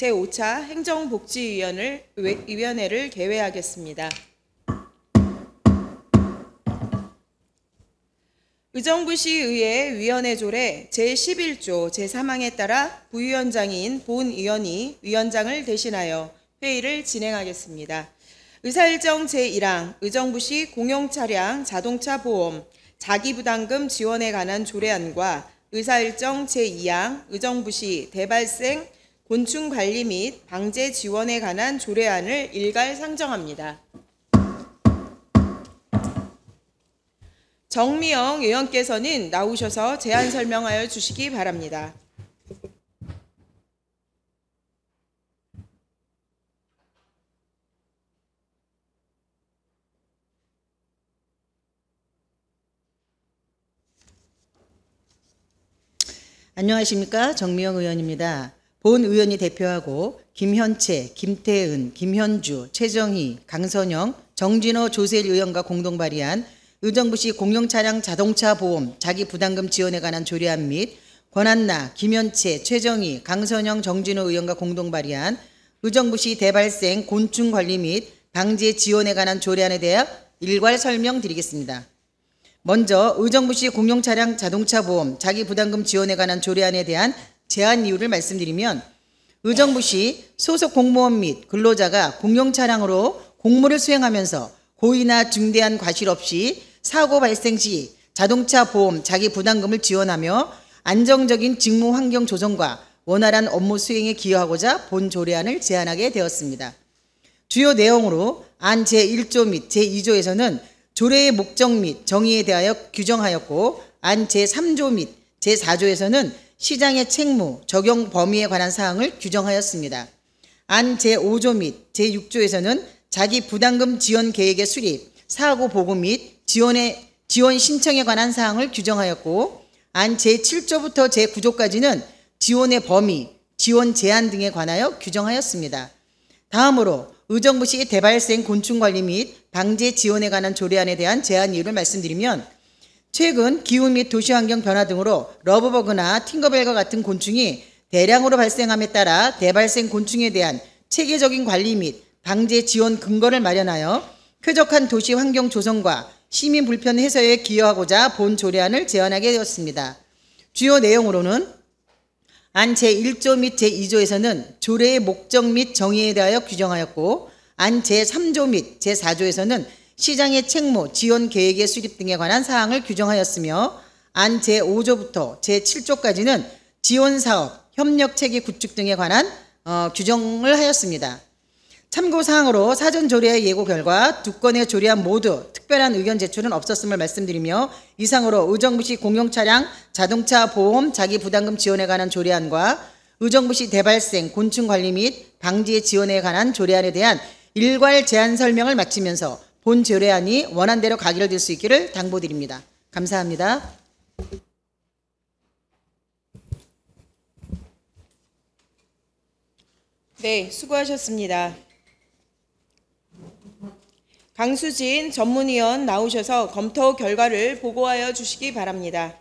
제5차 행정복지위원회를 개회하겠습니다. 의정부시의회 위원회 조례 제11조 제3항에 따라 부위원장인 본의원이 위원장을 대신하여 회의를 진행하겠습니다. 의사일정 제1항 의정부시 공용차량 자동차 보험 자기부담금 지원에 관한 조례안과 의사일정 제2항 의정부시 대발생 곤충관리 및 방제 지원에 관한 조례안을 일괄 상정합니다. 정미영 의원께서는 나오셔서 제안 설명하여 주시기 바랍니다. 안녕하십니까. 정미영 의원입니다. 본 의원이 대표하고 김현채, 김태은, 김현주, 최정희, 강선영, 정진호, 조세일 의원과 공동 발의한 의정부시 공용차량 자동차 보험 자기부담금 지원에 관한 조례안 및 권한나, 김현채, 최정희, 강선영, 정진호 의원과 공동 발의한 의정부시 대발생 곤충관리 및 방제 지원에 관한 조례안에 대해 일괄 설명드리겠습니다. 먼저 의정부시 공용차량 자동차 보험 자기부담금 지원에 관한 조례안에 대한 제안 이유를 말씀드리면, 의정부시 소속 공무원 및 근로자가 공용차량으로 공무를 수행하면서 고의나 중대한 과실 없이 사고 발생 시 자동차 보험 자기부담금을 지원하며 안정적인 직무 환경 조성과 원활한 업무 수행에 기여하고자 본 조례안을 제안하게 되었습니다. 주요 내용으로 안 제1조 및 제2조에서는 조례의 목적 및 정의에 대하여 규정하였고, 안 제3조 및 제4조에서는 시장의 책무, 적용 범위에 관한 사항을 규정하였습니다. 안 제5조 및 제6조에서는 자기부담금 지원 계획의 수립, 사고 보고 및 지원 신청에 관한 사항을 규정하였고, 안 제7조부터 제9조까지는 지원의 범위, 지원 제한 등에 관하여 규정하였습니다. 다음으로 의정부시 대발생 곤충관리 및 방제 지원에 관한 조례안에 대한 제안 이유를 말씀드리면, 최근 기후 및 도시환경 변화 등으로 러브버그나 팅거벨과 같은 곤충이 대량으로 발생함에 따라 대발생 곤충에 대한 체계적인 관리 및 방제 지원 근거를 마련하여 쾌적한 도시 환경 조성과 시민 불편 해소에 기여하고자 본 조례안을 제안하게 되었습니다. 주요 내용으로는 안 제1조 및 제2조에서는 조례의 목적 및 정의에 대하여 규정하였고, 안 제3조 및 제4조에서는 시장의 책무, 지원 계획의 수립 등에 관한 사항을 규정하였으며, 안 제5조부터 제7조까지는 지원사업, 협력체계 구축 등에 관한 규정을 하였습니다. 참고사항으로 사전 조례의 예고 결과 두 건의 조례안 모두 특별한 의견 제출은 없었음을 말씀드리며, 이상으로 의정부시 공용차량 자동차 보험 자기부담금 지원에 관한 조례안과 의정부시 대발생 곤충관리 및 방지 지원에 관한 조례안에 대한 일괄 제안 설명을 마치면서 본 조례안이 원안대로 가결될 수 있기를 당부드립니다. 감사합니다. 네, 수고하셨습니다. 강수진 전문위원 나오셔서 검토 결과를 보고하여 주시기 바랍니다.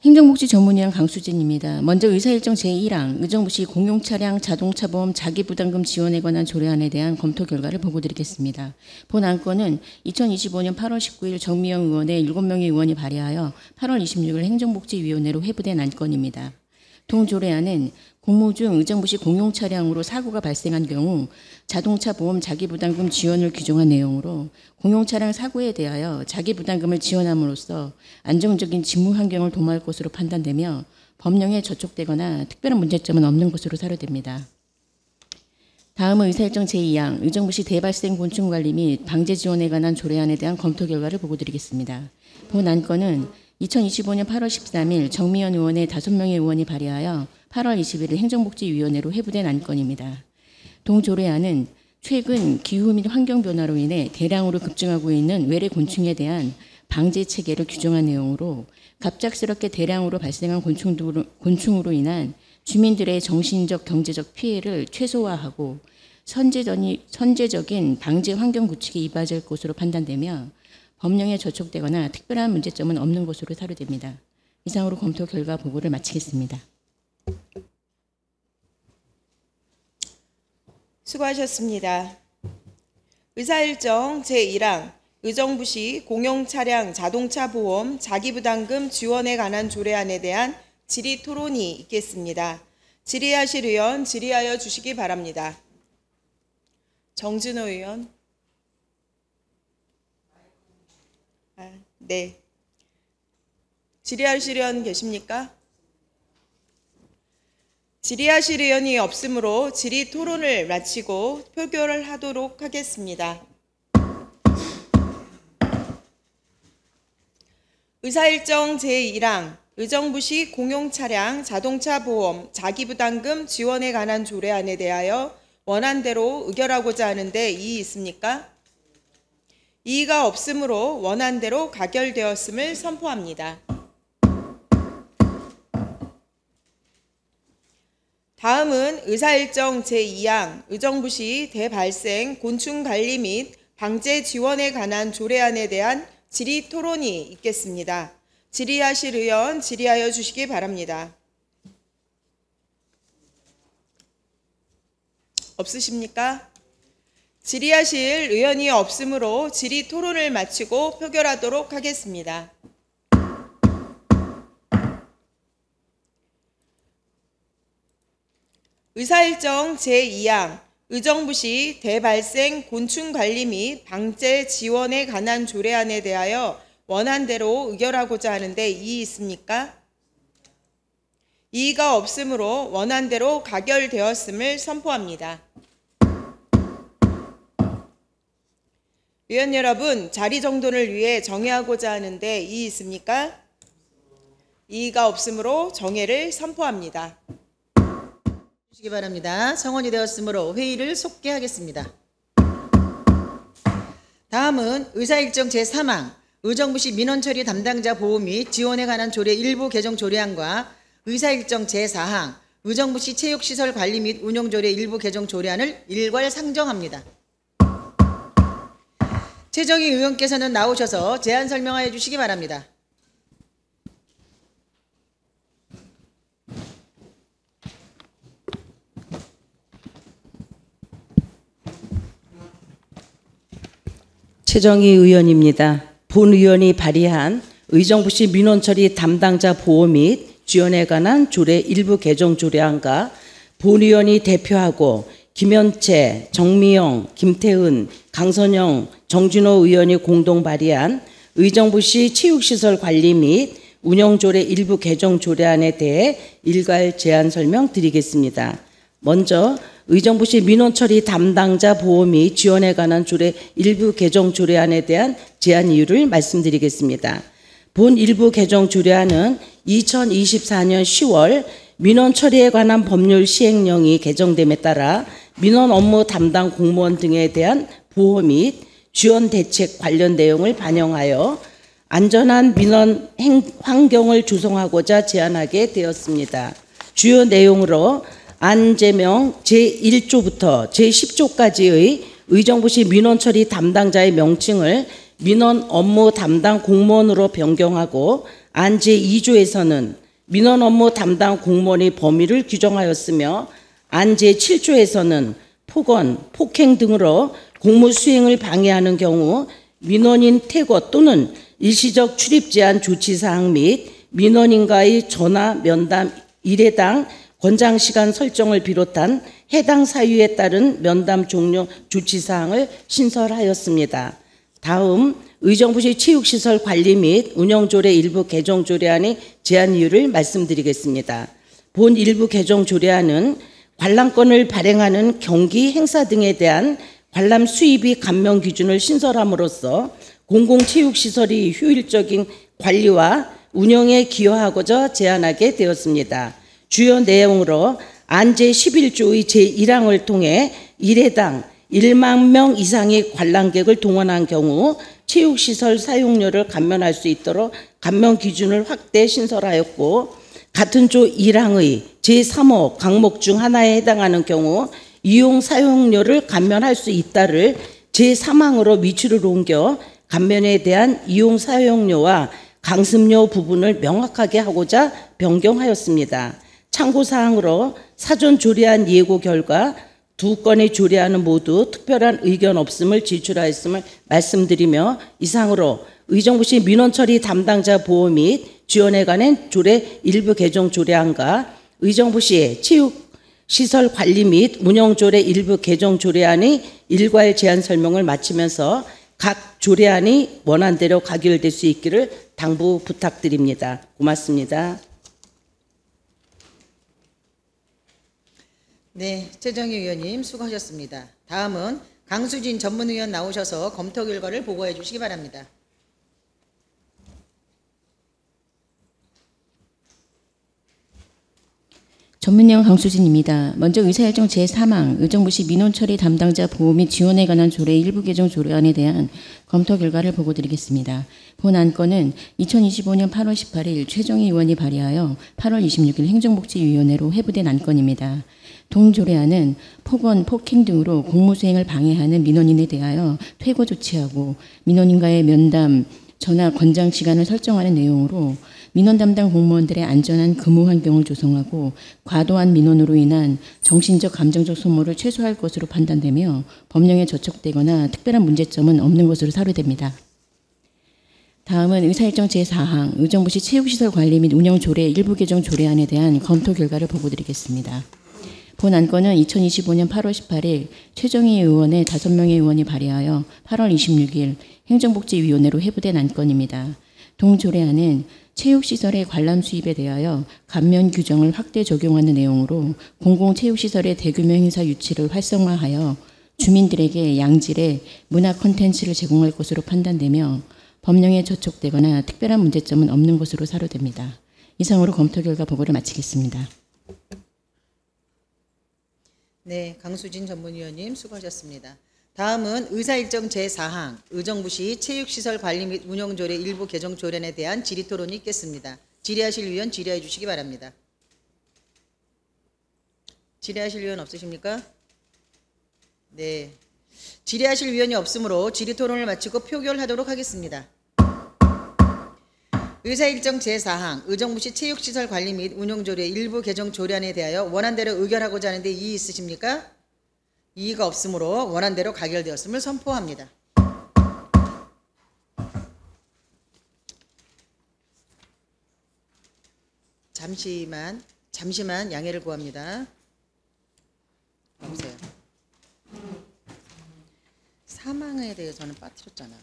행정복지 전문위원 강수진입니다. 먼저 의사일정 제1항 의정부시 공용차량 자동차보험 자기부담금 지원에 관한 조례안에 대한 검토 결과를 보고드리겠습니다. 본 안건은 2025년 8월 19일 정미영 의원의 7명의 의원이 발의하여 8월 26일 행정복지위원회로 회부된 안건입니다. 동 조례안은 공무 중 의정부시 공용차량으로 사고가 발생한 경우 자동차 보험 자기부담금 지원을 규정한 내용으로, 공용차량 사고에 대하여 자기부담금을 지원함으로써 안정적인 직무 환경을 도모할 것으로 판단되며 법령에 저촉되거나 특별한 문제점은 없는 것으로 사료됩니다. 다음은 의사일정 제2항 의정부시 대발생 곤충관리 및 방제 지원에 관한 조례안에 대한 검토 결과를 보고드리겠습니다. 본 안건은 2025년 8월 13일 정미연 의원의 5명의 의원이 발의하여 8월 21일 행정복지위원회로 회부된 안건입니다. 동 조례안은 최근 기후 및 환경 변화로 인해 대량으로 급증하고 있는 외래 곤충에 대한 방제 체계를 규정한 내용으로, 갑작스럽게 대량으로 발생한 곤충으로 인한 주민들의 정신적, 경제적 피해를 최소화하고 선제적인 방제 환경 구축에 이바지할 것으로 판단되며, 법령에 저촉되거나 특별한 문제점은 없는 것으로 사료됩니다. 이상으로 검토 결과 보고를 마치겠습니다. 수고하셨습니다. 의사일정 제1항 의정부시 공용차량 자동차 보험 자기부담금 지원에 관한 조례안에 대한 질의 토론이 있겠습니다. 질의하실 의원 질의하여 주시기 바랍니다. 정진호 의원. 네. 질의하실 의원 계십니까? 질의하실 의원이 없으므로 질의 토론을 마치고 표결을 하도록 하겠습니다. 의사일정 제1항 의정부시 공용차량 자동차 보험 자기부담금 지원에 관한 조례안에 대하여 원안대로 의결하고자 하는데 이의 있습니까? 이의가 없으므로 원안대로 가결되었음을 선포합니다. 다음은 의사일정 제2항 의정부시 대발생 곤충관리 및 방제 지원에 관한 조례안에 대한 질의 토론이 있겠습니다. 질의하실 의원 질의하여 주시기 바랍니다. 없으십니까? 질의하실 의원이 없으므로 질의 토론을 마치고 표결하도록 하겠습니다. 의사일정 제2항 의정부시 대발생 곤충관리 및 방제 지원에 관한 조례안에 대하여 원안대로 의결하고자 하는데 이의 있습니까? 이의가 없으므로 원안대로 가결되었음을 선포합니다. 의원 여러분, 자리 정돈을 위해 정회하고자 하는데 이의 있습니까? 이의가 없으므로 정회를 선포합니다. 주시기 바랍니다. 성원이 되었으므로 회의를 속개하겠습니다. 다음은 의사일정 제3항 의정부시 민원처리 담당자 보호 및 지원에 관한 조례 일부 개정 조례안과 의사일정 제4항 의정부시 체육시설 관리 및 운영조례 일부 개정 조례안을 일괄 상정합니다. 최정희 의원께서는 나오셔서 제안 설명하여 주시기 바랍니다. 최정희 의원입니다. 본 의원이 발의한 의정부시 민원처리 담당자 보호 및 지원에 관한 조례 일부 개정 조례안과 본 의원이 대표하고 김현채, 정미영, 김태은, 강선영, 정진호 의원이 공동 발의한 의정부시 체육시설 관리 및 운영조례 일부 개정 조례안에 대해 일괄 제안 설명드리겠습니다. 먼저 의정부시 민원처리 담당자 보호 및 지원에 관한 조례 일부 개정 조례안에 대한 제안 이유를 말씀드리겠습니다. 본 일부 개정 조례안은 2024년 10월 민원처리에 관한 법률 시행령이 개정됨에 따라 민원 업무 담당 공무원 등에 대한 보호 및 지원 대책 관련 내용을 반영하여 안전한 민원 환경을 조성하고자 제안하게 되었습니다. 주요 내용으로 안제명 제1조부터 제10조까지의 의정부시 민원처리 담당자의 명칭을 민원 업무 담당 공무원으로 변경하고 안제2조에서는 민원 업무 담당 공무원의 범위를 규정하였으며 안제7조에서는 폭언, 폭행 등으로 공무 수행을 방해하는 경우 민원인 퇴거 또는 일시적 출입 제한 조치사항 및 민원인과의 전화, 면담 1회당 권장시간 설정을 비롯한 해당 사유에 따른 면담 종료 조치사항을 신설하였습니다. 다음 의정부시 체육시설 관리 및 운영조례 일부 개정 조례안의 제안 이유를 말씀드리겠습니다. 본 일부 개정 조례안은 관람권을 발행하는 경기 행사 등에 대한 관람 수입비 감면 기준을 신설함으로써 공공체육시설이 효율적인 관리와 운영에 기여하고자 제안하게 되었습니다. 주요 내용으로 안제 11조의 제1항을 통해 1회당 1만 명 이상의 관람객을 동원한 경우 체육시설 사용료를 감면할 수 있도록 감면 기준을 확대 신설하였고, 같은 조 1항의 제3호 항목 중 하나에 해당하는 경우 이용 사용료를 감면할 수 있다를 제3항으로 미추를 옮겨 감면에 대한 이용 사용료와 강습료 부분을 명확하게 하고자 변경하였습니다. 참고사항으로 사전 조례안 예고 결과 2건의 조례안은 모두 특별한 의견 없음을 제출하였음을 말씀드리며 이상으로 의정부시 민원처리 담당자 보호 및 지원에 관한 조례 일부 개정 조례안과 의정부시 체육시설 관리 및 운영조례 일부 개정 조례안의 일괄 제안 설명을 마치면서 각 조례안이 원안대로 가결될 수 있기를 당부 부탁드립니다. 고맙습니다. 네, 최정희 의원님 수고하셨습니다. 다음은 강수진 전문위원 나오셔서 검토 결과를 보고해 주시기 바랍니다. 전문위원 강수진입니다. 먼저 의사일정 제3항 의정부시 민원처리 담당자 보호 및 지원에 관한 조례 일부 개정 조례안에 대한 검토 결과를 보고드리겠습니다. 본 안건은 2025년 8월 18일 최정희 의원이 발의하여 8월 26일 행정복지위원회로 회부된 안건입니다. 동조례안은 폭언, 폭행 등으로 공무수행을 방해하는 민원인에 대하여 퇴거 조치하고 민원인과의 면담, 전화 권장 시간을 설정하는 내용으로 민원 담당 공무원들의 안전한 근무 환경을 조성하고 과도한 민원으로 인한 정신적, 감정적 소모를 최소화할 것으로 판단되며 법령에 저촉되거나 특별한 문제점은 없는 것으로 사료됩니다. 다음은 의사일정 제4항 의정부시 체육시설 관리 및 운영 조례 일부 개정 조례안에 대한 검토 결과를 보고드리겠습니다. 본 안건은 2025년 8월 18일 최정희 의원의 5명의 의원이 발의하여 8월 26일 행정복지위원회로 회부된 안건입니다. 동조례안은 체육시설의 관람 수입에 대하여 감면 규정을 확대 적용하는 내용으로 공공체육시설의 대규모 행사 유치를 활성화하여 주민들에게 양질의 문화 콘텐츠를 제공할 것으로 판단되며 법령에 저촉되거나 특별한 문제점은 없는 것으로 사료됩니다. 이상으로 검토 결과 보고를 마치겠습니다. 네, 강수진 전문위원님 수고하셨습니다. 다음은 의사일정 제4항 의정부시 체육시설 관리 및 운영조례 일부 개정 조례안에 대한 질의토론이 있겠습니다. 질의하실 위원 질의해 주시기 바랍니다. 질의하실 위원 없으십니까? 네, 질의하실 위원이 없으므로 질의토론을 마치고 표결하도록 하겠습니다. 의사일정 제4항 의정부시 체육시설 관리 및 운영조례 일부 개정 조례안에 대하여 원안대로 의결하고자 하는데 이의 있으십니까? 이의가 없으므로 원안대로 가결되었음을 선포합니다. 잠시만 양해를 구합니다. 보세요. 사망에 대해서는 빠뜨렸잖아.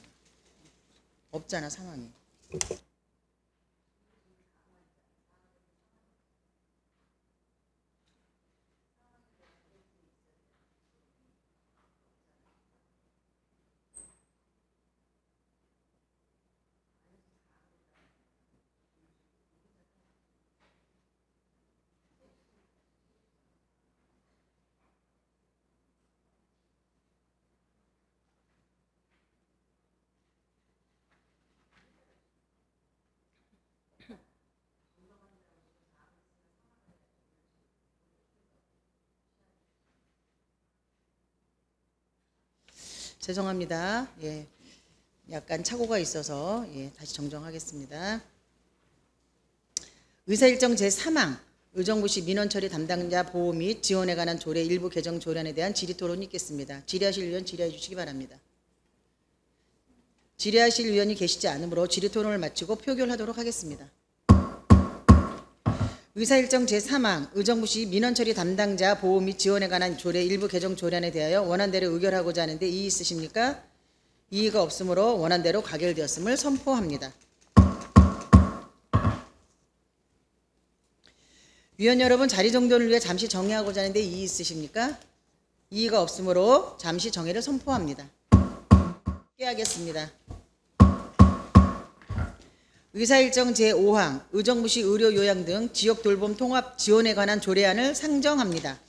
없잖아, 상황이. 죄송합니다. 예, 약간 착오가 있어서 다시 정정하겠습니다. 의사일정 제3항 의정부시 민원처리 담당자 보호 및 지원에 관한 조례 일부 개정 조례안에 대한 질의토론이 있겠습니다. 질의하실 위원 질의해 주시기 바랍니다. 질의하실 위원이 계시지 않으므로 질의토론을 마치고 표결하도록 하겠습니다. 의사일정 제3항 의정부시 민원처리 담당자 보호 및 지원에 관한 조례 일부 개정 조례안에 대하여 원안대로 의결하고자 하는데 이의 있으십니까? 이의가 없으므로 원안대로 가결되었음을 선포합니다. 위원 여러분, 자리 정돈을 위해 잠시 정회하고자 하는데 이의 있으십니까? 이의가 없으므로 잠시 정회를 선포합니다. 하겠습니다. 의사일정 제5항 의정부시 의료 요양 등 지역 돌봄 통합 지원에 관한 조례안을 상정합니다.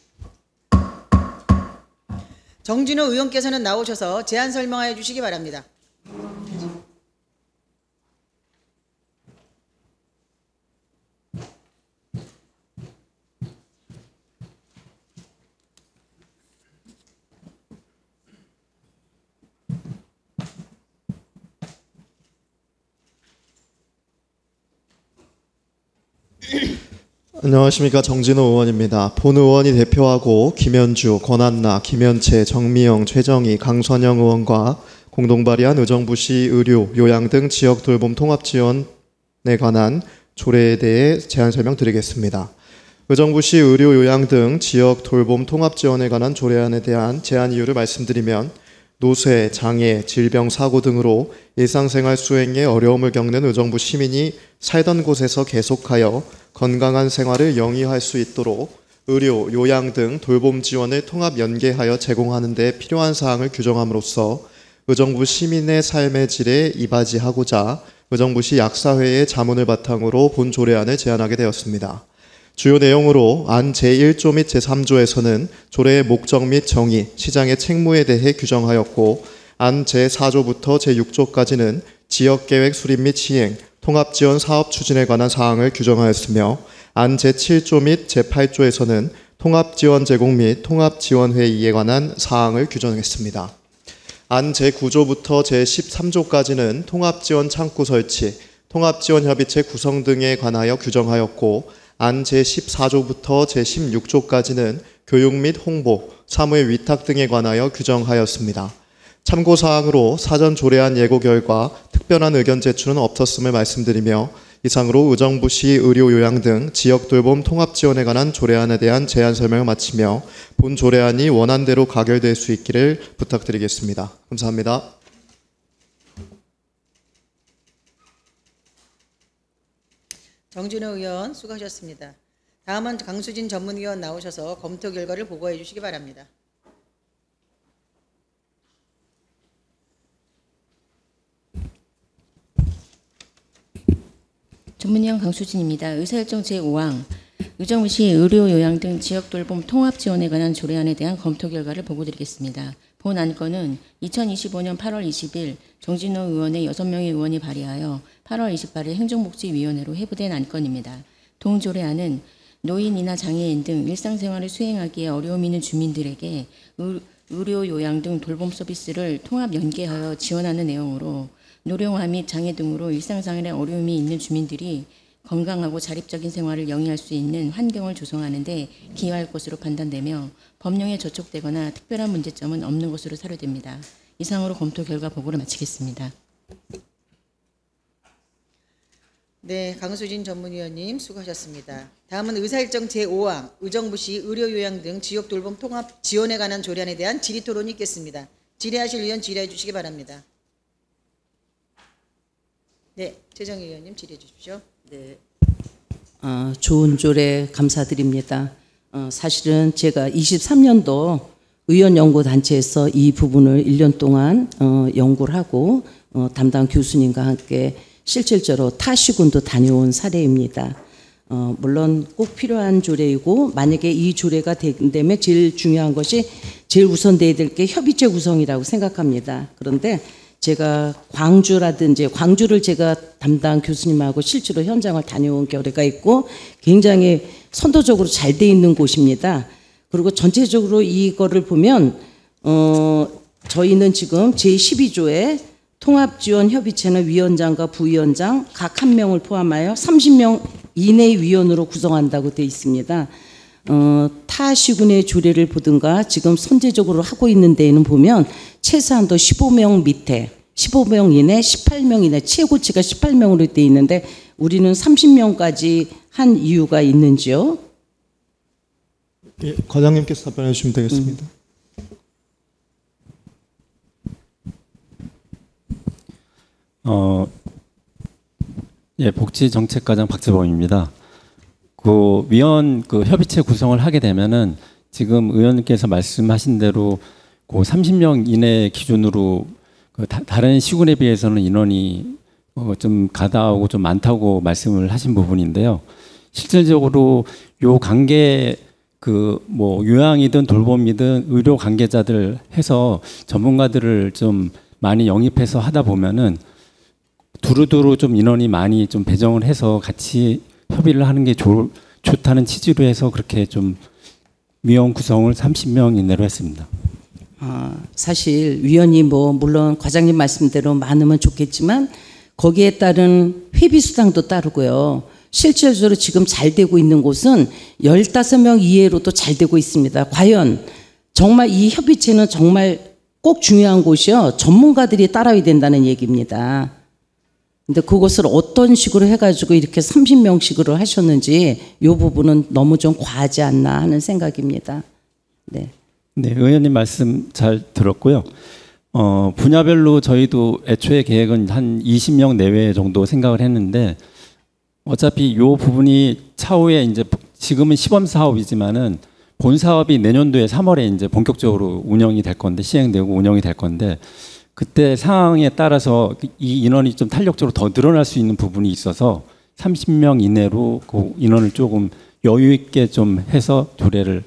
정진호 의원께서는 나오셔서 제안 설명하여 주시기 바랍니다. 안녕하십니까. 정진호 의원입니다. 본 의원이 대표하고 김현주, 권한나, 김현채, 정미영, 최정희, 강선영 의원과 공동 발의한 의정부시 의료, 요양 등 지역 돌봄 통합 지원에 관한 조례에 대해 제안 설명드리겠습니다. 의정부시 의료, 요양 등 지역 돌봄 통합 지원에 관한 조례안에 대한 제안 이유를 말씀드리면 노쇠, 장애, 질병, 사고 등으로 일상생활 수행에 어려움을 겪는 의정부 시민이 살던 곳에서 계속하여 건강한 생활을 영위할 수 있도록 의료, 요양 등 돌봄 지원을 통합 연계하여 제공하는 데 필요한 사항을 규정함으로써 의정부 시민의 삶의 질에 이바지하고자 의정부시 약사회의 자문을 바탕으로 본 조례안을 제안하게 되었습니다. 주요 내용으로 안 제1조 및 제3조에서는 조례의 목적 및 정의, 시장의 책무에 대해 규정하였고 안 제4조부터 제6조까지는 지역계획 수립 및 시행, 통합지원 사업 추진에 관한 사항을 규정하였으며 안 제7조 및 제8조에서는 통합지원 제공 및 통합지원회의에 관한 사항을 규정했습니다. 안 제9조부터 제13조까지는 통합지원 창구 설치, 통합지원협의체 구성 등에 관하여 규정하였고 안 제14조부터 제16조까지는 교육 및 홍보, 사무의 위탁 등에 관하여 규정하였습니다. 참고사항으로 사전 조례안 예고 결과 특별한 의견 제출은 없었음을 말씀드리며 이상으로 의정부시 의료, 요양 등 지역 돌봄 통합 지원에 관한 조례안에 대한 제안 설명을 마치며 본 조례안이 원안대로 가결될 수 있기를 부탁드리겠습니다. 감사합니다. 정진호 의원 수고하셨습니다. 다음은 강수진 전문위원 나오셔서 검토 결과를 보고해 주시기 바랍니다. 전문위원 강수진입니다. 의사일정 제5항 의정부시 의료, 요양 등 지역 돌봄 통합 지원에 관한 조례안에 대한 검토 결과를 보고드리겠습니다. 본 안건은 2025년 8월 20일 정진호 의원의 6명의 의원이 발의하여 8월 28일 행정복지위원회로 회부된 안건입니다. 동 조례안은 노인이나 장애인 등 일상생활을 수행하기에 어려움이 있는 주민들에게 의료, 요양 등 돌봄 서비스를 통합 연계하여 지원하는 내용으로 노령화 및 장애 등으로 일상생활에 어려움이 있는 주민들이 건강하고 자립적인 생활을 영위할 수 있는 환경을 조성하는 데 기여할 것으로 판단되며 법령에 저촉되거나 특별한 문제점은 없는 것으로 사료됩니다. 이상으로 검토 결과 보고를 마치겠습니다. 네, 강수진 전문위원님 수고하셨습니다. 다음은 의사일정 제5항 의정부시 의료, 요양 등 지역 돌봄 통합 지원에 관한 조례안에 대한 질의토론이 있겠습니다. 질의하실 의원 질의해 주시기 바랍니다. 네, 최정희 의원님 질의해 주십시오. 네. 좋은 조례 감사드립니다. 사실은 제가 23년도 의원연구단체에서 이 부분을 1년 동안 연구를 하고 담당 교수님과 함께 실질적으로 타시군도 다녀온 사례입니다. 물론 꼭 필요한 조례이고 만약에 이 조례가 된다면 제일 중요한 것이 제일 우선돼야 될 게 협의체 구성이라고 생각합니다. 그런데 제가 광주를 제가 담당 교수님하고 실제로 현장을 다녀온 결과가 있고 굉장히 선도적으로 잘 돼 있는 곳입니다. 그리고 전체적으로 이거를 보면 저희는 지금 제12조에 통합지원협의체는 위원장과 부위원장 각 1명을 포함하여 30명 이내 위원으로 구성한다고 되어 있습니다. 타 시군의 조례를 보든가 지금 선제적으로 하고 있는 데에는 보면 최소한도 15명 밑에 15명 이내 18명 이내 최고치가 18명으로 되어 있는데 우리는 30명까지 한 이유가 있는지요? 예, 과장님께서 답변해 주시면 되겠습니다. 예, 복지정책과장 박재범입니다. 협의체 구성을 하게 되면은 지금 의원님께서 말씀하신 대로 30명 이내 기준으로 다른 시군에 비해서는 인원이 좀 가다하고 좀 많다고 말씀을 하신 부분인데요. 실질적으로 요 관계 요양이든 돌봄이든 의료 관계자들 해서 전문가들을 좀 많이 영입해서 하다 보면은 두루두루 좀 인원이 많이 좀 배정을 해서 같이 협의를 하는 게 좋다는 취지로 해서 그렇게 좀 위원 구성을 30명 이내로 했습니다. 사실 위원이 물론 과장님 말씀대로 많으면 좋겠지만 거기에 따른 회비 수당도 따르고요. 실질적으로 지금 잘 되고 있는 곳은 15명 이내로도 잘 되고 있습니다. 과연 정말 이 협의체는 정말 꼭 중요한 곳이요. 전문가들이 따라야 된다는 얘기입니다. 근데 그것을 어떤 식으로 해가지고 이렇게 30명씩으로 하셨는지 이 부분은 너무 좀 과하지 않나 하는 생각입니다. 네. 네, 의원님 말씀 잘 들었고요. 분야별로 저희도 애초에 계획은 한 20명 내외 정도 생각을 했는데 어차피 이 부분이 차후에 이제 지금은 시범 사업이지만은 본 사업이 내년도에 3월에 이제 본격적으로 운영이 될 건데 시행되고 운영이 될 건데 그때 상황에 따라서 이 인원이 좀 탄력적으로 더 늘어날 수 있는 부분이 있어서 30명 이내로 그 인원을 조금 여유 있게 좀 해서 조례를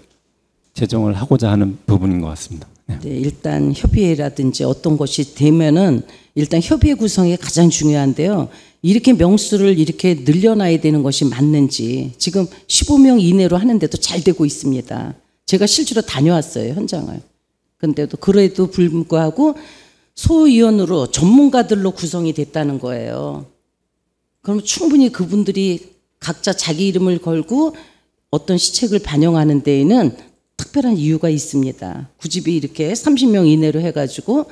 제정을 하고자 하는 부분인 것 같습니다. 네. 네, 일단 협의회라든지 어떤 것이 되면은 일단 협의회 구성이 가장 중요한데요. 이렇게 명수를 이렇게 늘려놔야 되는 것이 맞는지 지금 15명 이내로 하는데도 잘 되고 있습니다. 제가 실제로 다녀왔어요, 현장을. 근데도 그래도 불구하고 소위원으로 전문가들로 구성이 됐다는 거예요. 그럼 충분히 그분들이 각자 자기 이름을 걸고 어떤 시책을 반영하는 데에는 특별한 이유가 있습니다. 굳이 이렇게 30명 이내로 해가지고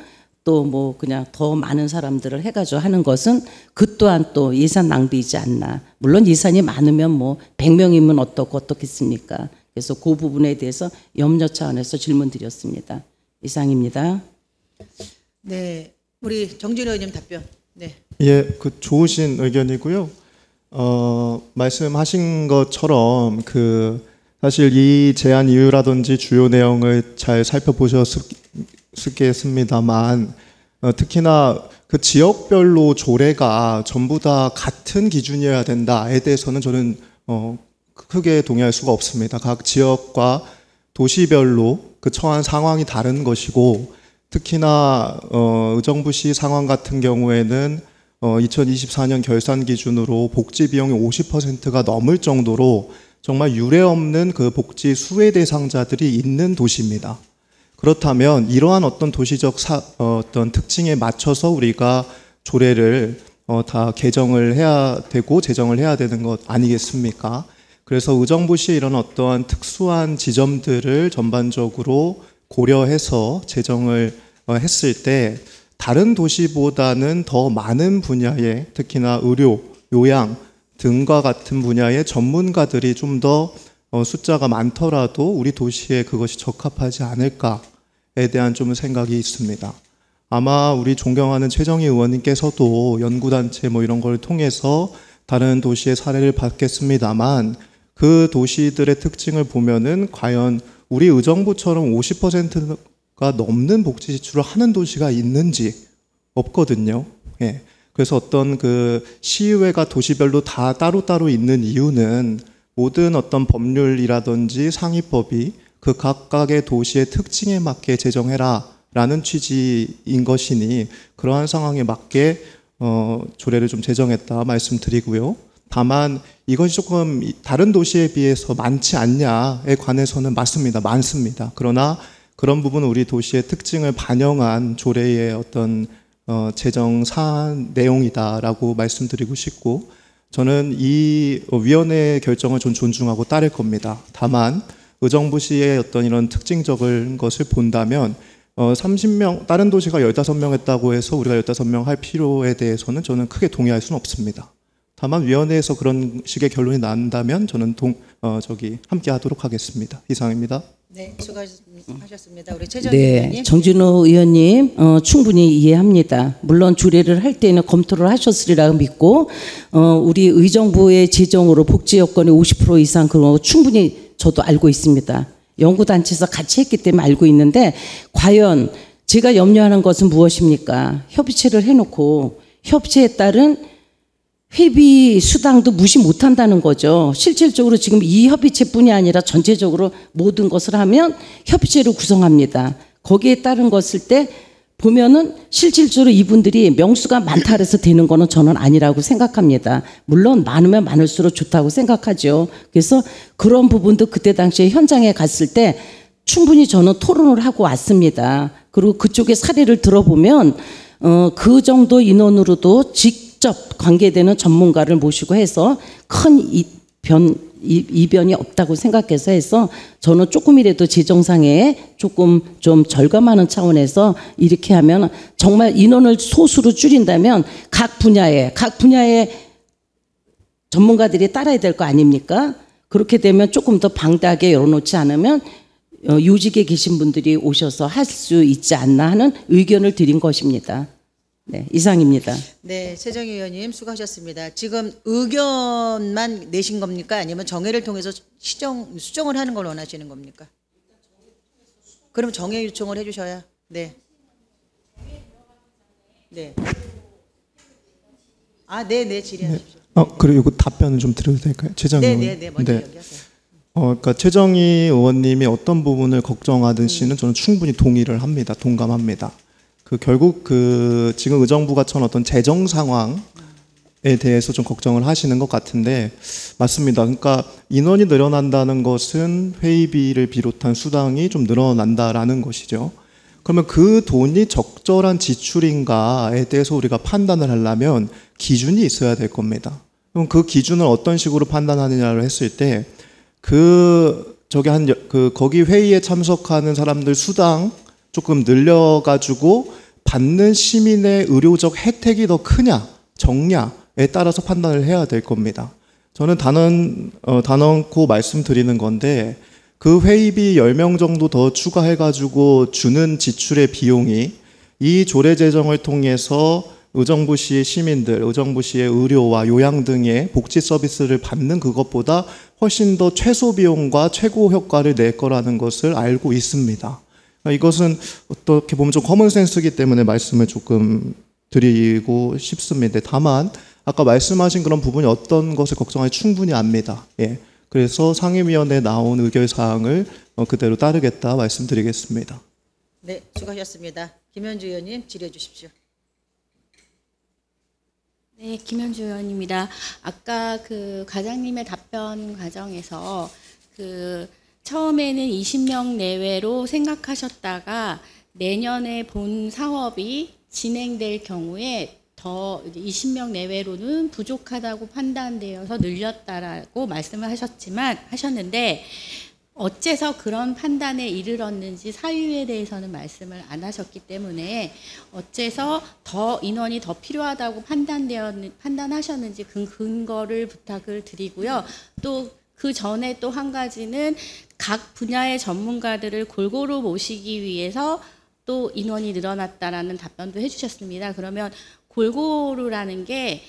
또 뭐 그냥 더 많은 사람들을 해가지고 하는 것은 그 또한 또 예산 낭비이지 않나. 물론 예산이 많으면 뭐 100명이면 어떻겠습니까? 그래서 그 부분에 대해서 염려 차원에서 질문 드렸습니다. 이상입니다. 네, 우리 정진호 의원님 답변. 네. 예, 그 좋으신 의견이고요. 말씀하신 것처럼 그 사실 이 제안 이유라든지 주요 내용을 잘 살펴보셨겠습니다만 특히나 그 지역별로 조례가 전부 다 같은 기준이어야 된다에 대해서는 저는 크게 동의할 수가 없습니다. 각 지역과 도시별로 그 처한 상황이 다른 것이고 특히나 의정부시 상황 같은 경우에는 2024년 결산 기준으로 복지 비용이 50%가 넘을 정도로 정말 유례없는 그 복지 수혜 대상자들이 있는 도시입니다. 그렇다면 이러한 어떤 도시적 어떤 특징에 맞춰서 우리가 조례를 다 개정을 해야 되고 제정을 해야 되는 것 아니겠습니까? 그래서 의정부시의 이런 어떠한 특수한 지점들을 전반적으로 고려해서 제정을 했을 때 다른 도시보다는 더 많은 분야에 특히나 의료, 요양 등과 같은 분야의 전문가들이 좀 더 숫자가 많더라도 우리 도시에 그것이 적합하지 않을까에 대한 좀 생각이 있습니다. 아마 우리 존경하는 최정희 의원님께서도 연구단체 뭐 이런 걸 통해서 다른 도시의 사례를 봤겠습니다만 그 도시들의 특징을 보면은 과연 우리 의정부처럼 50%가 넘는 복지 지출을 하는 도시가 있는지 없거든요. 예. 그래서 어떤 그 시의회가 도시별로 다 따로따로 있는 이유는 모든 어떤 법률이라든지 상위법이 그 각각의 도시의 특징에 맞게 제정해라 라는 취지인 것이니 그러한 상황에 맞게 조례를 좀 제정했다 말씀드리고요. 다만 이것이 조금 다른 도시에 비해서 많지 않냐에 관해서는 맞습니다. 많습니다. 그러나 그런 부분은 우리 도시의 특징을 반영한 조례의 어떤 제정 사안 내용이다라고 말씀드리고 싶고 저는 이 위원회의 결정을 좀 존중하고 따를 겁니다. 다만 의정부시의 어떤 이런 특징적인 것을 본다면 30명, 다른 도시가 15명 했다고 해서 우리가 15명 할 필요에 대해서는 저는 크게 동의할 수는 없습니다. 다만 위원회에서 그런 식의 결론이 난다면 저는 함께 하도록 하겠습니다. 이상입니다. 네, 수고하셨습니다. 우리 최정희 네, 의원님. 정진호 의원님 충분히 이해합니다. 물론 조례를 할 때는 검토를 하셨으리라 믿고 우리 의정부의 재정으로 복지 여건이 50% 이상 그런 거 충분히 저도 알고 있습니다. 연구단체에서 같이 했기 때문에 알고 있는데 과연 제가 염려하는 것은 무엇입니까? 협의체를 해놓고 협의체에 따른 회비 수당도 무시 못한다는 거죠. 실질적으로 지금 이 협의체뿐이 아니라 전체적으로 모든 것을 하면 협의체를 구성합니다. 거기에 따른 것을 때 보면은 실질적으로 이분들이 명수가 많다 그래서 되는 거는 저는 아니라고 생각합니다. 물론 많으면 많을수록 좋다고 생각하죠. 그래서 그런 부분도 그때 당시에 현장에 갔을 때 충분히 저는 토론을 하고 왔습니다. 그리고 그쪽의 사례를 들어보면 그 정도 인원으로도 직접 관계되는 전문가를 모시고 해서 큰 이변이 없다고 생각해서 해서 저는 조금이라도 재정상에 조금 좀 절감하는 차원에서 이렇게 하면 정말 인원을 소수로 줄인다면 각 분야에 전문가들이 따라야 될 거 아닙니까? 그렇게 되면 조금 더 방대하게 열어놓지 않으면 요직에 계신 분들이 오셔서 할 수 있지 않나 하는 의견을 드린 것입니다. 네, 이상입니다. 네, 최정희 의원님 수고하셨습니다. 지금 의견만 내신 겁니까? 아니면 정회를 통해서 수정을 하는 걸 원하시는 겁니까? 그럼 정회 요청을 해주셔야. 네. 네. 아, 네, 질의하십시오. 그리고 이거 답변을 좀 드려도 될까요? 최정희 의원. 네, 먼저 얘기하세요. 그러니까 최정희 의원님이 어떤 부분을 걱정하든지는 저는 충분히 동의를 합니다. 동감합니다. 결국 지금 의정부가 처한 어떤 재정 상황에 대해서 좀 걱정을 하시는 것 같은데 맞습니다. 그러니까 인원이 늘어난다는 것은 회의비를 비롯한 수당이 좀 늘어난다라는 것이죠. 그러면 그 돈이 적절한 지출인가에 대해서 우리가 판단을 하려면 기준이 있어야 될 겁니다. 그럼 그 기준을 어떤 식으로 판단하느냐를 했을 때 거기 회의에 참석하는 사람들 수당 조금 늘려가지고 받는 시민의 의료적 혜택이 더 크냐 적냐에 따라서 판단을 해야 될 겁니다. 저는 단언코 말씀드리는 건데 그 회의비 10명 정도 더 추가해가지고 주는 지출의 비용이 이 조례 제정을 통해서 의정부시의 시민들, 의정부시의 의료와 요양 등의 복지 서비스를 받는 그것보다 훨씬 더 최소 비용과 최고 효과를 낼 거라는 것을 알고 있습니다. 이것은 어떻게 보면 좀 커먼센스이기 때문에 말씀을 조금 드리고 싶습니다. 다만 아까 말씀하신 그런 부분이 어떤 것을 걱정하지 충분히 압니다. 예. 그래서 상임위원회에 나온 의결사항을 그대로 따르겠다 말씀드리겠습니다. 네, 수고하셨습니다. 김현주 의원님 질의해 주십시오. 네, 김현주 의원입니다. 아까 과장님의 답변 과정에서 처음에는 20명 내외로 생각하셨다가 내년에 본 사업이 진행될 경우에 더 20명 내외로는 부족하다고 판단되어서 늘렸다라고 말씀을 하셨는데 어째서 그런 판단에 이르렀는지 사유에 대해서는 말씀을 안 하셨기 때문에 어째서 더 인원이 더 필요하다고 판단하셨는지 그 근거를 부탁을 드리고요. 또 그 전에 또 한 가지는 각 분야의 전문가들을 골고루 모시기 위해서 또 인원이 늘어났다라는 답변도 해주셨습니다. 그러면 골고루라는 게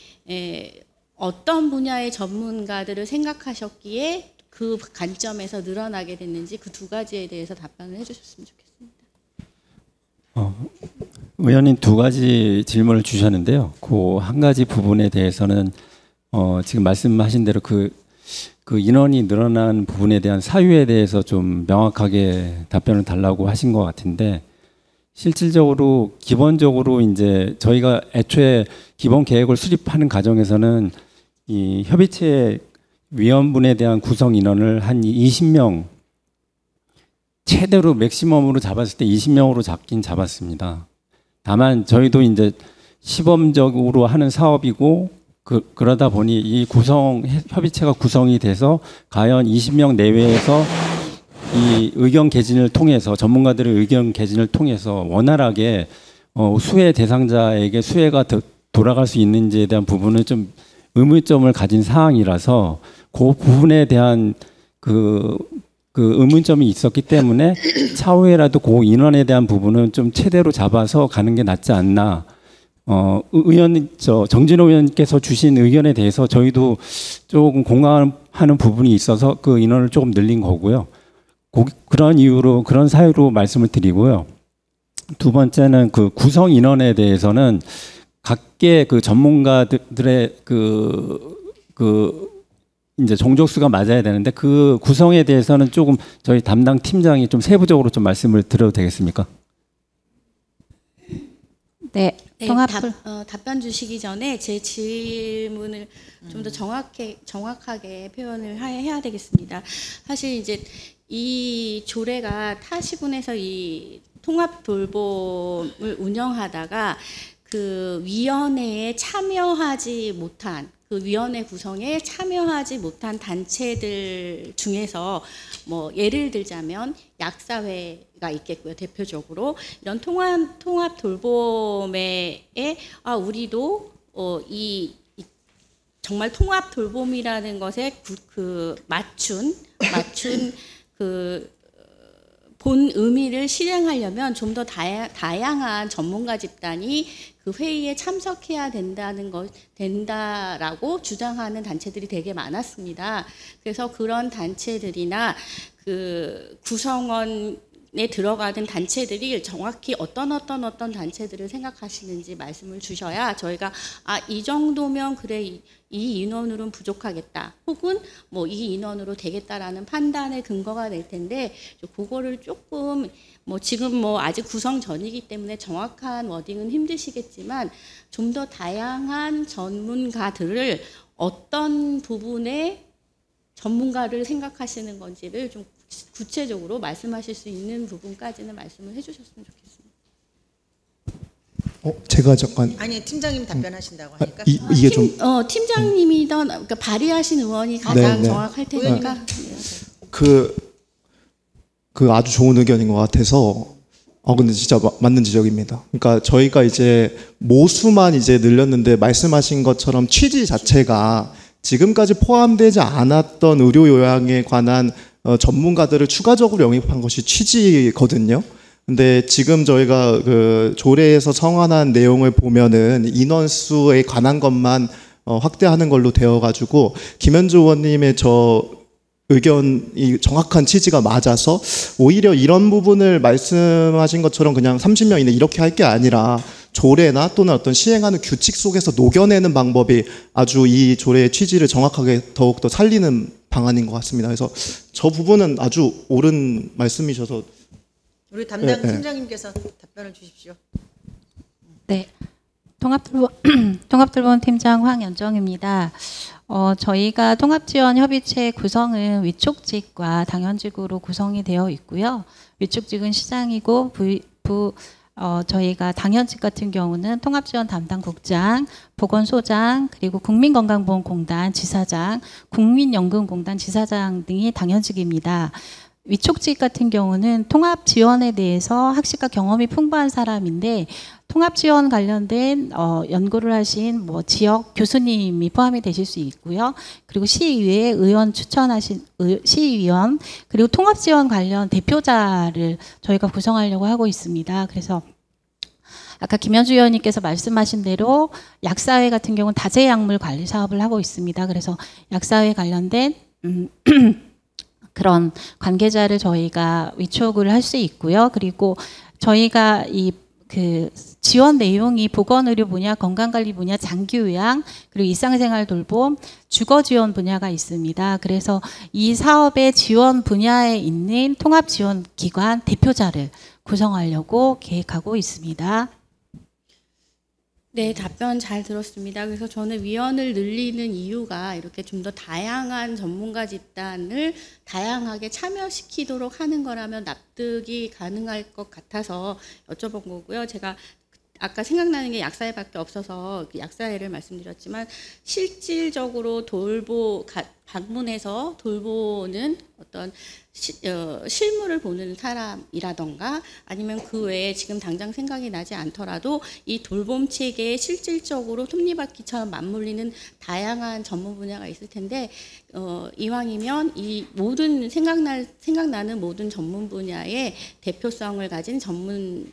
어떤 분야의 전문가들을 생각하셨기에 그 관점에서 늘어나게 됐는지 그 두 가지에 대해서 답변을 해주셨으면 좋겠습니다. 의원님 두 가지 질문을 주셨는데요. 그 한 가지 부분에 대해서는 지금 말씀하신 대로 그 인원이 늘어난 부분에 대한 사유에 대해서 좀 명확하게 답변을 달라고 하신 것 같은데 실질적으로 기본적으로 이제 저희가 애초에 기본 계획을 수립하는 과정에서는 이 협의체 위원분에 대한 구성 인원을 한 20명 최대로 맥시멈으로 잡았을 때 20명으로 잡긴 잡았습니다. 다만 저희도 이제 시범적으로 하는 사업이고 그러다 보니 이 협의체가 구성이 돼서 과연 20명 내외에서 이 의견 개진을 통해서 전문가들의 의견 개진을 통해서 원활하게 수혜 대상자에게 수혜가 돌아갈 수 있는지에 대한 부분은 좀 의문점을 가진 사항이라서 그 부분에 대한 그 의문점이 있었기 때문에 차후에라도 그 인원에 대한 부분은 좀 최대로 잡아서 가는 게 낫지 않나. 정진호 의원께서 주신 의견에 대해서 저희도 조금 공감하는 부분이 있어서 그 인원을 조금 늘린 거고요. 그런 이유로 그런 사유로 말씀을 드리고요. 두 번째는 그 구성 인원에 대해서는 각계 그 전문가들의 이제 종족수가 맞아야 되는데 그 구성에 대해서는 조금 저희 담당 팀장이 좀 세부적으로 좀 말씀을 드려도 되겠습니까? 네, 답변 주시기 전에 제 질문을 좀 더 정확하게 표현을 해야 되겠습니다. 사실 이제 이 조례가 타시군에서 이 통합 돌봄을 운영하다가 그 위원회에 참여하지 못한 그 위원회 구성에 참여하지 못한 단체들 중에서 뭐 예를 들자면 약사회가 있겠고요. 대표적으로 이런 통합 돌봄에 우리도 이 정말 통합 돌봄이라는 것에 맞춘 그 본 의미를 실행하려면 좀 더 다양한 전문가 집단이 그 회의에 참석해야 된다라고 주장하는 단체들이 되게 많았습니다. 그래서 그런 단체들이나 그 구성원에 들어가는 단체들이 정확히 어떤 단체들을 생각하시는지 말씀을 주셔야 저희가 이 정도면 그래 이 인원으로는 부족하겠다 혹은 뭐 이 인원으로 되겠다라는 판단의 근거가 될 텐데 그거를 조금 뭐 지금 뭐 아직 구성 전이기 때문에 정확한 워딩은 힘드시겠지만 좀 더 다양한 전문가들을 어떤 부분에 전문가를 생각하시는 건지를 좀 구체적으로 말씀하실 수 있는 부분까지는 말씀을 해주셨으면 좋겠습니다. 제가 잠깐 아니 팀장님 답변하신다고 하니까 이게 좀 팀장님이던 그러니까 발의하신 의원이 가장 네. 정확할 테니까 그 아주 좋은 의견인 것 같아서 근데 진짜 맞는 지적입니다. 그러니까 저희가 이제 모수만 이제 늘렸는데 말씀하신 것처럼 취지 자체가 지금까지 포함되지 않았던 의료 요양에 관한 전문가들을 추가적으로 영입한 것이 취지거든요. 근데 지금 저희가 그 조례에서 성안한 내용을 보면은 인원수에 관한 것만 확대하는 걸로 되어가지고 김현주 의원님의 저 의견이 정확한 취지가 맞아서 오히려 이런 부분을 말씀하신 것처럼 그냥 30명 이내 이렇게 할 게 아니라 조례나 또는 어떤 시행하는 규칙 속에서 녹여내는 방법이 아주 이 조례의 취지를 정확하게 더욱더 살리는 방안인 것 같습니다. 그래서 저 부분은 아주 옳은 말씀이셔서 우리 담당 팀장님께서 답변을 주십시오. 네, 통합돌봄 팀장 황연정입니다. 저희가 통합지원협의체 구성은 위촉직과 당연직으로 구성이 되어 있고요. 위촉직은 시장이고 저희가 당연직 같은 경우는 통합지원 담당국장, 보건소장, 그리고 국민건강보험공단 지사장, 국민연금공단 지사장 등이 당연직입니다. 위촉직 같은 경우는 통합 지원에 대해서 학식과 경험이 풍부한 사람인데 통합 지원 관련된 연구를 하신 뭐 지역 교수님이 포함이 되실 수 있고요. 그리고 시의회 의원 추천하신 시의원 그리고 통합 지원 관련 대표자를 저희가 구성하려고 하고 있습니다. 그래서 아까 김현주 의원님께서 말씀하신 대로 약사회 같은 경우는 다제약물 관리 사업을 하고 있습니다. 그래서 약사회 관련된 그런 관계자를 저희가 위촉을 할 수 있고요. 그리고 저희가 그 지원 내용이 보건의료 분야, 건강관리 분야, 장기요양, 그리고 일상생활 돌봄, 주거 지원 분야가 있습니다. 그래서 이 사업의 지원 분야에 있는 통합지원기관 대표자를 구성하려고 계획하고 있습니다. 네, 답변 잘 들었습니다. 그래서 저는 위원을 늘리는 이유가 이렇게 좀 더 다양한 전문가 집단을 다양하게 참여시키도록 하는 거라면 납득이 가능할 것 같아서 여쭤본 거고요. 제가 아까 생각나는 게 약사회밖에 없어서 약사회를 말씀드렸지만 실질적으로 방문해서 돌보는 어떤 실물을 보는 사람이라던가 아니면 그 외에 지금 당장 생각이 나지 않더라도 이 돌봄 체계에 실질적으로 톱니바퀴처럼 맞물리는 다양한 전문 분야가 있을 텐데 이왕이면 이 모든 생각나는 모든 전문 분야의 대표성을 가진 전문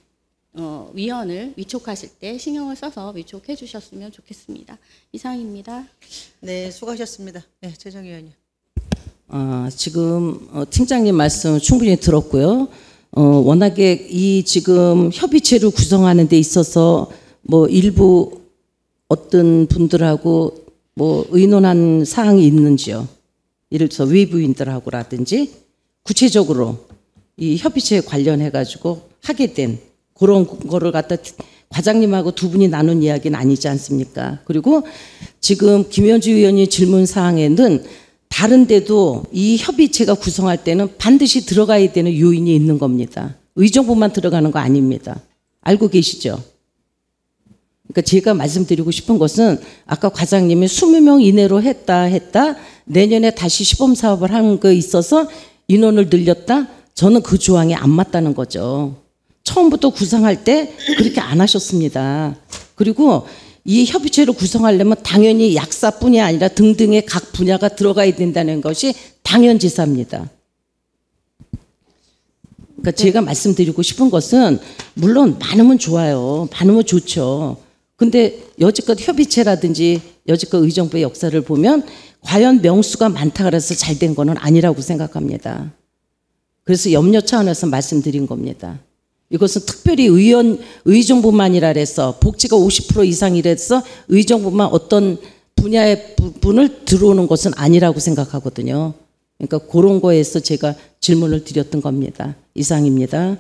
위원을 위촉하실 때 신경을 써서 위촉해 주셨으면 좋겠습니다. 이상입니다. 네, 수고하셨습니다. 네, 최정 의원님. 지금 팀장님 말씀 충분히 들었고요. 워낙에 이 지금 협의체를 구성하는 데 있어서 뭐 일부 어떤 분들하고 뭐 의논한 사항이 있는지요. 예를 들어서 외부인들하고라든지 구체적으로 이 협의체에 관련해 가지고 하게 된 그런 거를 갖다 과장님하고 두 분이 나눈 이야기는 아니지 않습니까? 그리고 지금 김현주 의원이 질문 사항에는 다른 데도 이 협의체가 구성할 때는 반드시 들어가야 되는 요인이 있는 겁니다. 의정부만 들어가는 거 아닙니다. 알고 계시죠? 그러니까 제가 말씀드리고 싶은 것은 아까 과장님이 20명 이내로 했다. 내년에 다시 시범 사업을 한 거 있어서 인원을 늘렸다. 저는 그 조항이 안 맞다는 거죠. 처음부터 구성할 때 그렇게 안 하셨습니다. 그리고 이 협의체를 구성하려면 당연히 약사뿐이 아니라 등등의 각 분야가 들어가야 된다는 것이 당연지사입니다. 그러니까 제가 말씀드리고 싶은 것은 물론 많으면 좋아요. 많으면 좋죠. 근데 여지껏 협의체라든지 여지껏 의정부의 역사를 보면 과연 명수가 많다 그래서 잘 된 거는 아니라고 생각합니다. 그래서 염려 차원에서 말씀드린 겁니다. 이것은 특별히 의정부만이라 해서 복지가 50% 이상이라서 의정부만 어떤 분야의 부분을 들어오는 것은 아니라고 생각하거든요. 그러니까 그런 거에서 제가 질문을 드렸던 겁니다. 이상입니다.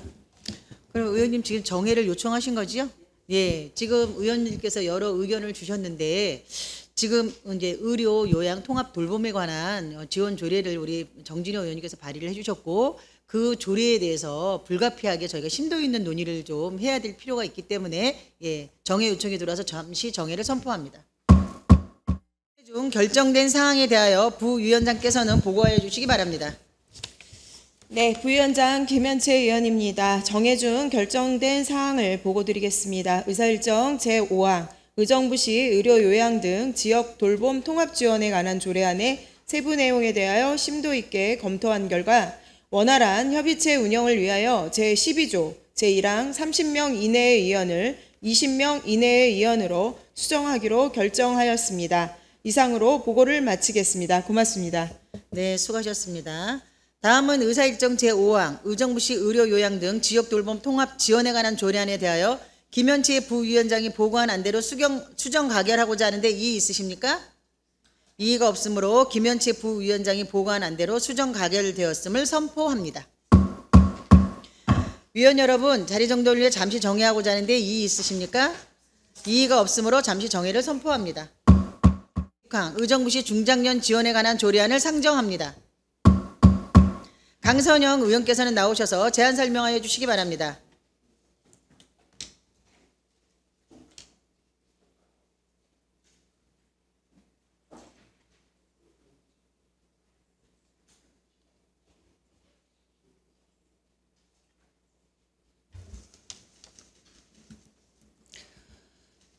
그럼 의원님 지금 정해를 요청하신 거지요? 예, 지금 의원님께서 여러 의견을 주셨는데 지금 이제 의료 요양 통합 돌봄에 관한 지원 조례를 우리 정진호 의원님께서 발의를 해주셨고 그 조례에 대해서 불가피하게 저희가 심도 있는 논의를 좀 해야 될 필요가 있기 때문에 예, 정해 요청이 들어와서 잠시 정해를 선포합니다. 중 결정된 사항에 대하여 부위원장께서는 보고하여 주시기 바랍니다. 네, 부위원장 김현채 의원입니다. 정해 중 결정된 사항을 보고드리겠습니다. 의사일정 제5항 의정부시 의료 요양 등 지역 돌봄 통합 지원에 관한 조례안의 세부 내용에 대하여 심도 있게 검토한 결과 원활한 협의체 운영을 위하여 제12조 제1항 30명 이내의 의원을 20명 이내의 의원으로 수정하기로 결정하였습니다. 이상으로 보고를 마치겠습니다. 고맙습니다. 네, 수고하셨습니다. 다음은 의사일정 제5항 의정부시 의료 요양 등 지역 돌봄 통합 지원에 관한 조례안에 대하여 김현채 부위원장이 보고한 안대로 수정 가결하고자 하는데 이의 있으십니까? 이의가 없으므로 김현채 부위원장이 보고한 안대로 수정 가결되었음을 선포합니다. 위원 여러분, 자리 정돈을 위해 잠시 정회하고자 하는데 이의 있으십니까? 이의가 없으므로 잠시 정회를 선포합니다. 의정부시 중장년 지원에 관한 조례안을 상정합니다. 강선영 의원께서는 나오셔서 제안 설명하여 주시기 바랍니다.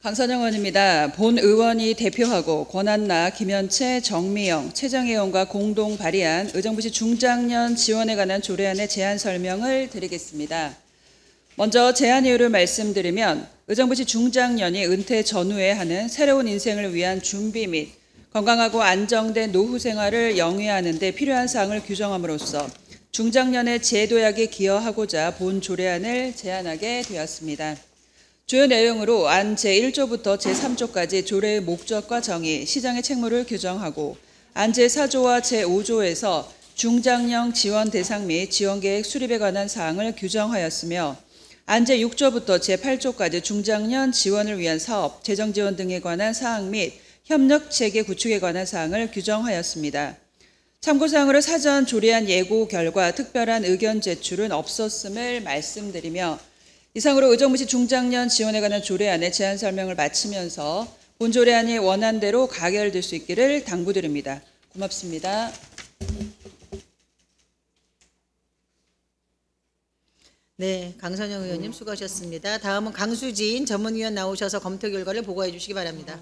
강선영 의원입니다. 본 의원이 대표하고 권한나, 김현채, 정미영, 최정희 의원과 공동 발의한 의정부시 중장년 지원에 관한 조례안의 제안 설명을 드리겠습니다. 먼저 제안 이유를 말씀드리면 의정부시 중장년이 은퇴 전후에 하는 새로운 인생을 위한 준비 및 건강하고 안정된 노후 생활을 영위하는 데 필요한 사항을 규정함으로써 중장년의 제도약에 기여하고자 본 조례안을 제안하게 되었습니다. 주요 내용으로 안 제1조부터 제3조까지 조례의 목적과 정의, 시장의 책무를 규정하고 안 제4조와 제5조에서 중장년 지원 대상 및 지원계획 수립에 관한 사항을 규정하였으며 안 제6조부터 제8조까지 중장년 지원을 위한 사업, 재정지원 등에 관한 사항 및 협력체계 구축에 관한 사항을 규정하였습니다. 참고사항으로 사전 조례안 예고 결과 특별한 의견 제출은 없었음을 말씀드리며 이상으로 의정부시 중장년 지원에 관한 조례안의 제안 설명을 마치면서 본 조례안이 원안대로 가결될 수 있기를 당부드립니다. 고맙습니다. 네, 강선영 의원님 수고하셨습니다. 다음은 강수진 전문위원 나오셔서 검토 결과를 보고해 주시기 바랍니다.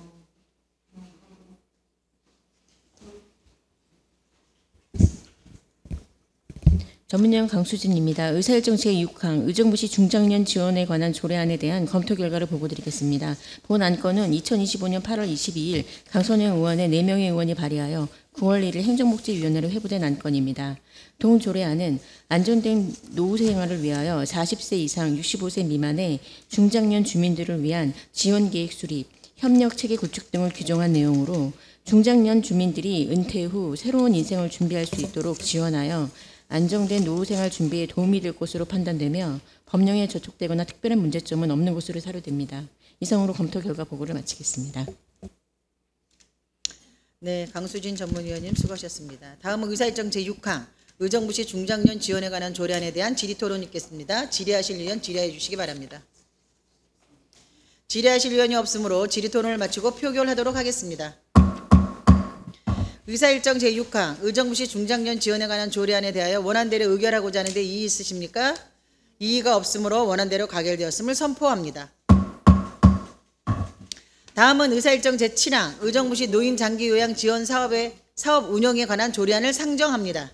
전문위원 강수진입니다. 의사일정 제6항 의정부시 중장년 지원에 관한 조례안에 대한 검토 결과를 보고드리겠습니다. 본 안건은 2025년 8월 22일 강선영 의원의 4명의 의원이 발의하여 9월 1일 행정복지위원회로 회부된 안건입니다. 동 조례안은 안정된 노후 생활을 위하여 40세 이상 65세 미만의 중장년 주민들을 위한 지원계획 수립, 협력체계 구축 등을 규정한 내용으로 중장년 주민들이 은퇴 후 새로운 인생을 준비할 수 있도록 지원하여 안정된 노후 생활 준비에 도움이 될 것으로 판단되며 법령에 저촉되거나 특별한 문제점은 없는 것으로 사료됩니다. 이상으로 검토 결과 보고를 마치겠습니다. 네, 강수진 전문위원님 수고하셨습니다. 다음은 의사일정 제6항 의정부시 중장년 지원에 관한 조례안에 대한 질의토론 있겠습니다. 질의하실 의원 질의해 주시기 바랍니다. 질의하실 의원이 없으므로 질의토론을 마치고 표결하도록 하겠습니다. 의사일정 제6항 의정부시 중장년 지원에 관한 조례안에 대하여 원안대로 의결하고자 하는데 이의 있으십니까? 이의가 없으므로 원안대로 가결되었음을 선포합니다. 다음은 의사일정 제7항 의정부시 노인 장기 요양 지원 사업의 사업 운영에 관한 조례안을 상정합니다.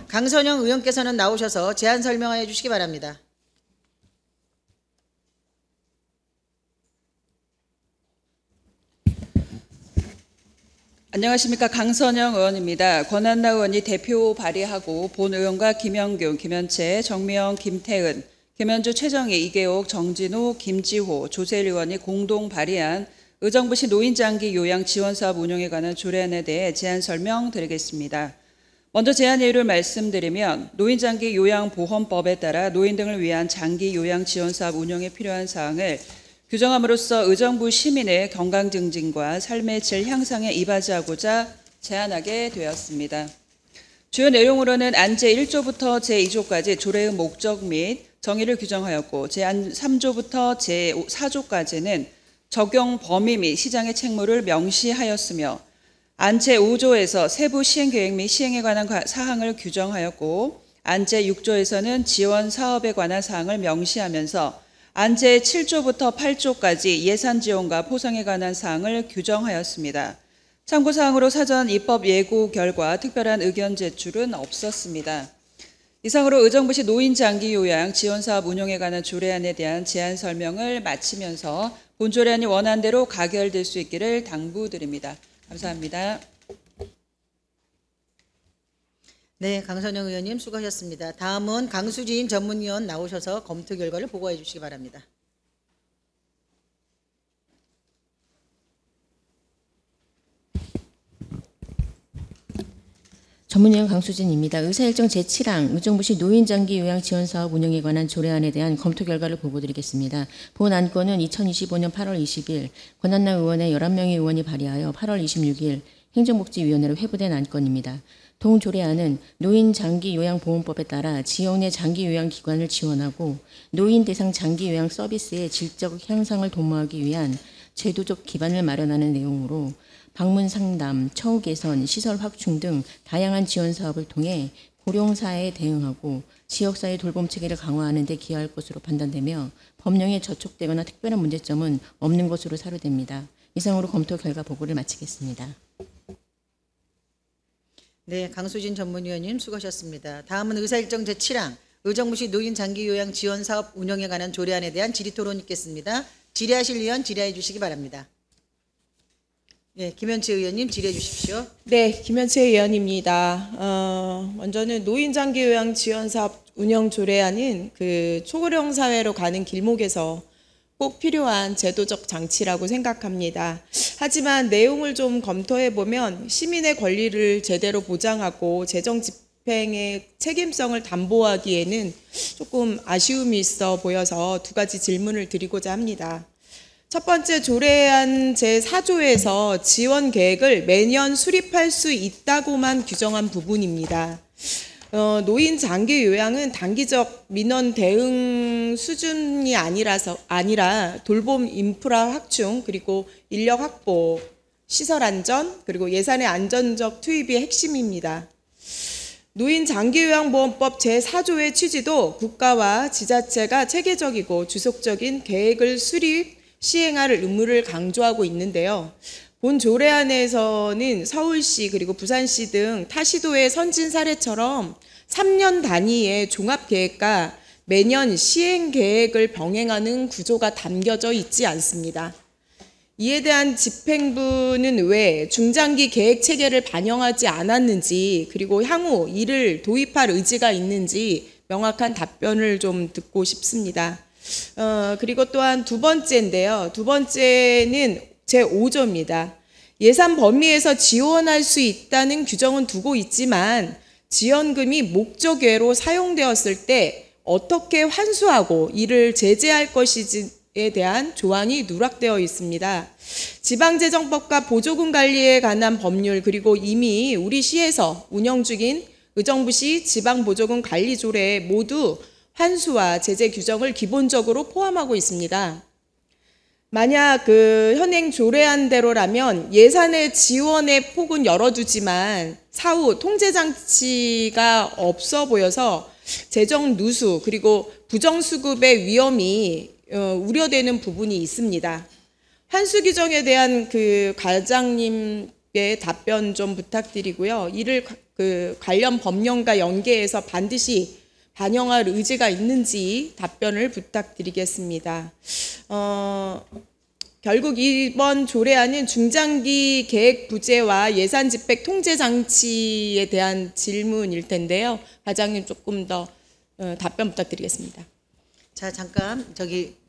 강선영 의원께서는 나오셔서 제안 설명하여 주시기 바랍니다. 안녕하십니까. 강선영 의원입니다. 권한나 의원이 대표 발의하고 본 의원과 김영균, 김현채, 정미영, 김태은, 김현주, 최정희, 이계옥, 정진호, 김지호, 조세일 의원이 공동 발의한 의정부시 노인장기 요양 지원사업 운영에 관한 조례안에 대해 제안 설명드리겠습니다. 먼저 제안 이유를 말씀드리면 노인장기 요양보험법에 따라 노인 등을 위한 장기 요양 지원사업 운영에 필요한 사항을 규정함으로써 의정부 시민의 건강 증진과 삶의 질 향상에 이바지하고자 제안하게 되었습니다. 주요 내용으로는 안제 1조부터 제2조까지 조례의 목적 및 정의를 규정하였고 제안 3조부터 제4조까지는 적용 범위 및 시장의 책무를 명시하였으며 안제 5조에서 세부 시행계획 및 시행에 관한 사항을 규정하였고 안제 6조에서는 지원 사업에 관한 사항을 명시하면서 안제 7조부터 8조까지 예산 지원과 포상에 관한 사항을 규정하였습니다. 참고사항으로 사전 입법 예고 결과 특별한 의견 제출은 없었습니다. 이상으로 의정부시 노인장기 요양 지원사업 운영에 관한 조례안에 대한 제안 설명을 마치면서 본 조례안이 원안대로 가결될 수 있기를 당부드립니다. 감사합니다. 네, 강선영 의원님 수고하셨습니다. 다음은 강수진 전문위원 나오셔서 검토 결과를 보고해 주시기 바랍니다. 전문위원 강수진입니다. 의사일정 제7항 의정부시 노인장기 요양지원사업 운영에 관한 조례안에 대한 검토 결과를 보고드리겠습니다. 본 안건은 2025년 8월 20일 권한나 의원의 11명의 의원이 발의하여 8월 26일 행정복지위원회로 회부된 안건입니다. 동 조례안은 노인장기요양보험법에 따라 지역 내 장기요양기관을 지원하고 노인 대상 장기요양 서비스의 질적 향상을 도모하기 위한 제도적 기반을 마련하는 내용으로 방문 상담, 처우 개선, 시설 확충 등 다양한 지원 사업을 통해 고령사회에 대응하고 지역사회 돌봄 체계를 강화하는 데 기여할 것으로 판단되며 법령에 저촉되거나 특별한 문제점은 없는 것으로 사료됩니다. 이상으로 검토 결과 보고를 마치겠습니다. 네, 강수진 전문위원님 수고하셨습니다. 다음은 의사일정 제7항 의정부시 노인장기요양 지원사업 운영에 관한 조례안에 대한 질의토론 있겠습니다. 질의하실 의원 질의해 주시기 바랍니다. 네, 김현채 의원님 질의해 주십시오. 네, 김현채 의원입니다. 먼저는 노인장기요양 지원사업 운영 조례안은 초고령 사회로 가는 길목에서 꼭 필요한 제도적 장치라고 생각합니다. 하지만 내용을 좀 검토해 보면 시민의 권리를 제대로 보장하고 재정 집행의 책임성을 담보하기에는 조금 아쉬움이 있어 보여서 두 가지 질문을 드리고자 합니다. 첫 번째, 조례안 제4조에서 지원 계획을 매년 수립할 수 있다고만 규정한 부분입니다. 노인 장기 요양은 단기적 민원 대응 수준이 아니라 돌봄 인프라 확충, 그리고 인력 확보, 시설 안전, 그리고 예산의 안전적 투입이 핵심입니다. 노인 장기요양보험법 제4조의 취지도 국가와 지자체가 체계적이고 지속적인 계획을 수립, 시행할 의무를 강조하고 있는데요. 본 조례안에서는 서울시 그리고 부산시 등 타시도의 선진 사례처럼 3년 단위의 종합계획과 매년 시행계획을 병행하는 구조가 담겨져 있지 않습니다. 이에 대한 집행부는 왜 중장기 계획체계를 반영하지 않았는지, 그리고 향후 이를 도입할 의지가 있는지 명확한 답변을 좀 듣고 싶습니다. 그리고 또한 두 번째인데요. 두 번째는 제5조입니다. 예산 범위에서 지원할 수 있다는 규정은 두고 있지만 지원금이 목적외로 사용되었을 때 어떻게 환수하고 이를 제재할 것인지에 대한 조항이 누락되어 있습니다. 지방재정법과 보조금 관리에 관한 법률, 그리고 이미 우리 시에서 운영 중인 의정부시 지방보조금 관리조례에 모두 환수와 제재 규정을 기본적으로 포함하고 있습니다. 만약 현행 조례안대로라면 예산의 지원의 폭은 열어두지만 사후 통제 장치가 없어 보여서 재정 누수 그리고 부정수급의 위험이 우려되는 부분이 있습니다. 환수 규정에 대한 과장님의 답변 좀 부탁드리고요. 이를 관련 법령과 연계해서 반드시 반영할 의지가 있는지 답변을 부탁드리겠습니다. 결국 이번 조례안은 중장기 계획 부재와 예산 집행 통제 장치에 대한 질문일 텐데요. 과장님 조금 더 답변 부탁드리겠습니다. 자, 잠깐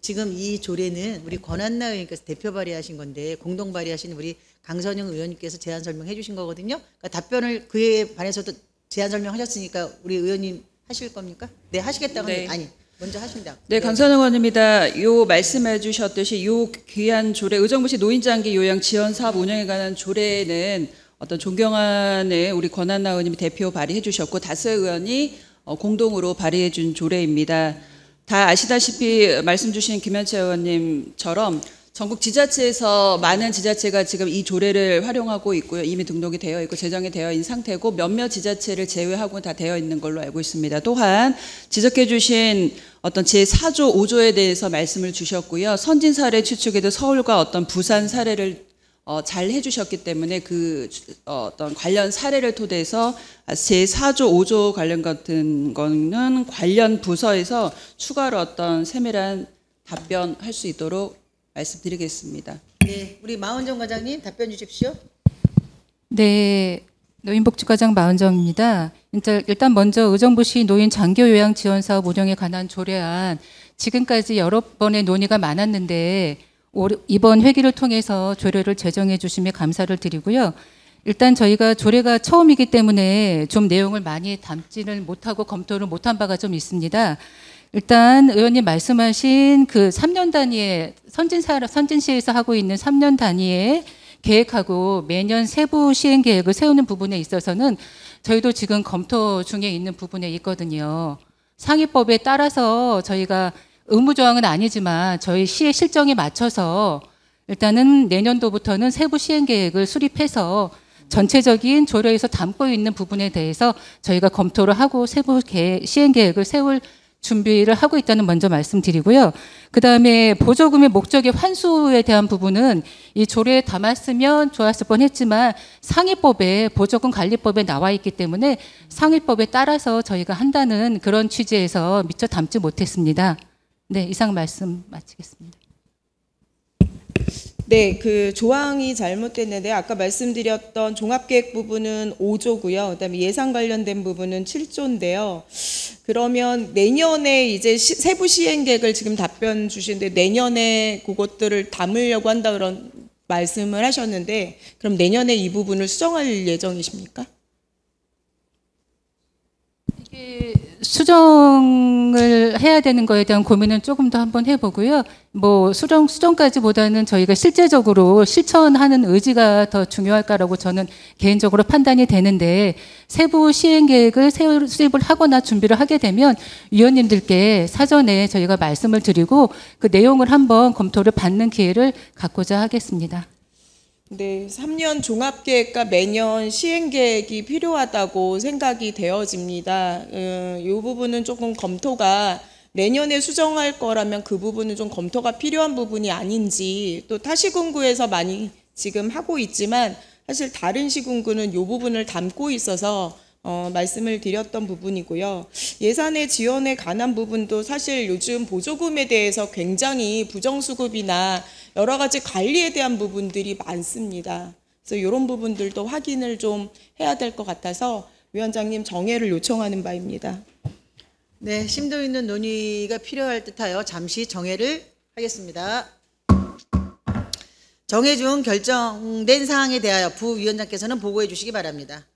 지금 이 조례는 우리 권한나 의원님께서 대표 발의하신 건데 공동 발의하신 우리 강선영 의원님께서 제안 설명해 주신 거거든요. 그러니까 답변을 그에 반해서도 제안 설명하셨으니까 우리 의원님 하실 겁니까? 네, 하시겠다고 네. 아니 먼저 하신다. 네, 강선영 의원입니다. 요 말씀해 주셨듯이 요 귀한 조례 의정부시 노인장기 요양 지원 사업 운영에 관한 조례는 어떤 존경하는 우리 권한나 의원님이 대표 발의해 주셨고 다수 의원이 공동으로 발의해 준 조례입니다. 다 아시다시피 말씀 주신 김현채 의원님처럼 전국 지자체에서 많은 지자체가 지금 이 조례를 활용하고 있고요. 이미 등록이 되어 있고 제정이 되어 있는 상태고 몇몇 지자체를 제외하고 다 되어 있는 걸로 알고 있습니다. 또한 지적해 주신 어떤 제4조 5조에 대해서 말씀을 주셨고요. 선진 사례 추측에도 서울과 어떤 부산 사례를 잘 해주셨기 때문에 어떤 관련 사례를 토대해서 제4조 5조 관련 같은 거는 관련 부서에서 추가로 어떤 세밀한 답변할 수 있도록 말씀드리겠습니다. 네, 우리 마은정 과장님 답변 주십시오. 네, 노인복지과장 마은정입니다. 일단 먼저 의정부시 노인 장기요양 지원 사업 운영에 관한 조례안 지금까지 여러 번의 논의가 많았는데 이번 회기를 통해서 조례를 제정해 주심에 감사를 드리고요. 일단 저희가 조례가 처음이기 때문에 좀 내용을 많이 담지는 못하고 검토를 못한 바가 좀 있습니다. 일단 의원님 말씀하신 3년 단위의 선진시에서 하고 있는 3년 단위의 계획하고 매년 세부 시행 계획을 세우는 부분에 있어서는 저희도 지금 검토 중에 있는 부분에 있거든요. 상위법에 따라서 저희가 의무조항은 아니지만 저희 시의 실정에 맞춰서 일단은 내년도부터는 세부 시행 계획을 수립해서 전체적인 조례에서 담고 있는 부분에 대해서 저희가 검토를 하고 세부 시행 계획을 세울 준비를 하고 있다는 먼저 말씀드리고요. 그다음에 보조금의 목적의 환수에 대한 부분은 이 조례에 담았으면 좋았을 뻔했지만 상위법에 보조금 관리법에 나와 있기 때문에 상위법에 따라서 저희가 한다는 그런 취지에서 미처 담지 못했습니다. 네, 이상 말씀 마치겠습니다. 네, 조항이 잘못됐는데 아까 말씀드렸던 종합계획 부분은 5조고요. 그다음에 예산 관련된 부분은 7조인데요. 그러면 내년에 이제 세부 시행 계획을 지금 답변 주시는데 내년에 그것들을 담으려고 한다 그런 말씀을 하셨는데 그럼 내년에 이 부분을 수정할 예정이십니까? 이게 수정을 해야 되는 거에 대한 고민은 조금 더 한번 해보고요. 수정까지보다는 저희가 실제적으로 실천하는 의지가 더 중요할까라고 저는 개인적으로 판단이 되는데 세부 시행 계획을 수립을 하거나 준비를 하게 되면 위원님들께 사전에 저희가 말씀을 드리고 그 내용을 한번 검토를 받는 기회를 갖고자 하겠습니다. 네, 3년 종합계획과 매년 시행계획이 필요하다고 생각이 되어집니다. 이 부분은 조금 검토가 내년에 수정할 거라면 그 부분은 좀 검토가 필요한 부분이 아닌지 또 타시군구에서 많이 지금 하고 있지만 사실 다른 시군구는 이 부분을 담고 있어서 말씀을 드렸던 부분이고요. 예산의 지원에 관한 부분도 사실 요즘 보조금에 대해서 굉장히 부정수급이나 여러 가지 관리에 대한 부분들이 많습니다. 그래서 이런 부분들도 확인을 좀 해야 될 것 같아서 위원장님 정해를 요청하는 바입니다. 네, 심도 있는 논의가 필요할 듯하여 잠시 정해를 하겠습니다. 정해 중 결정된 사항에 대하여 부위원장께서는 보고해 주시기 바랍니다.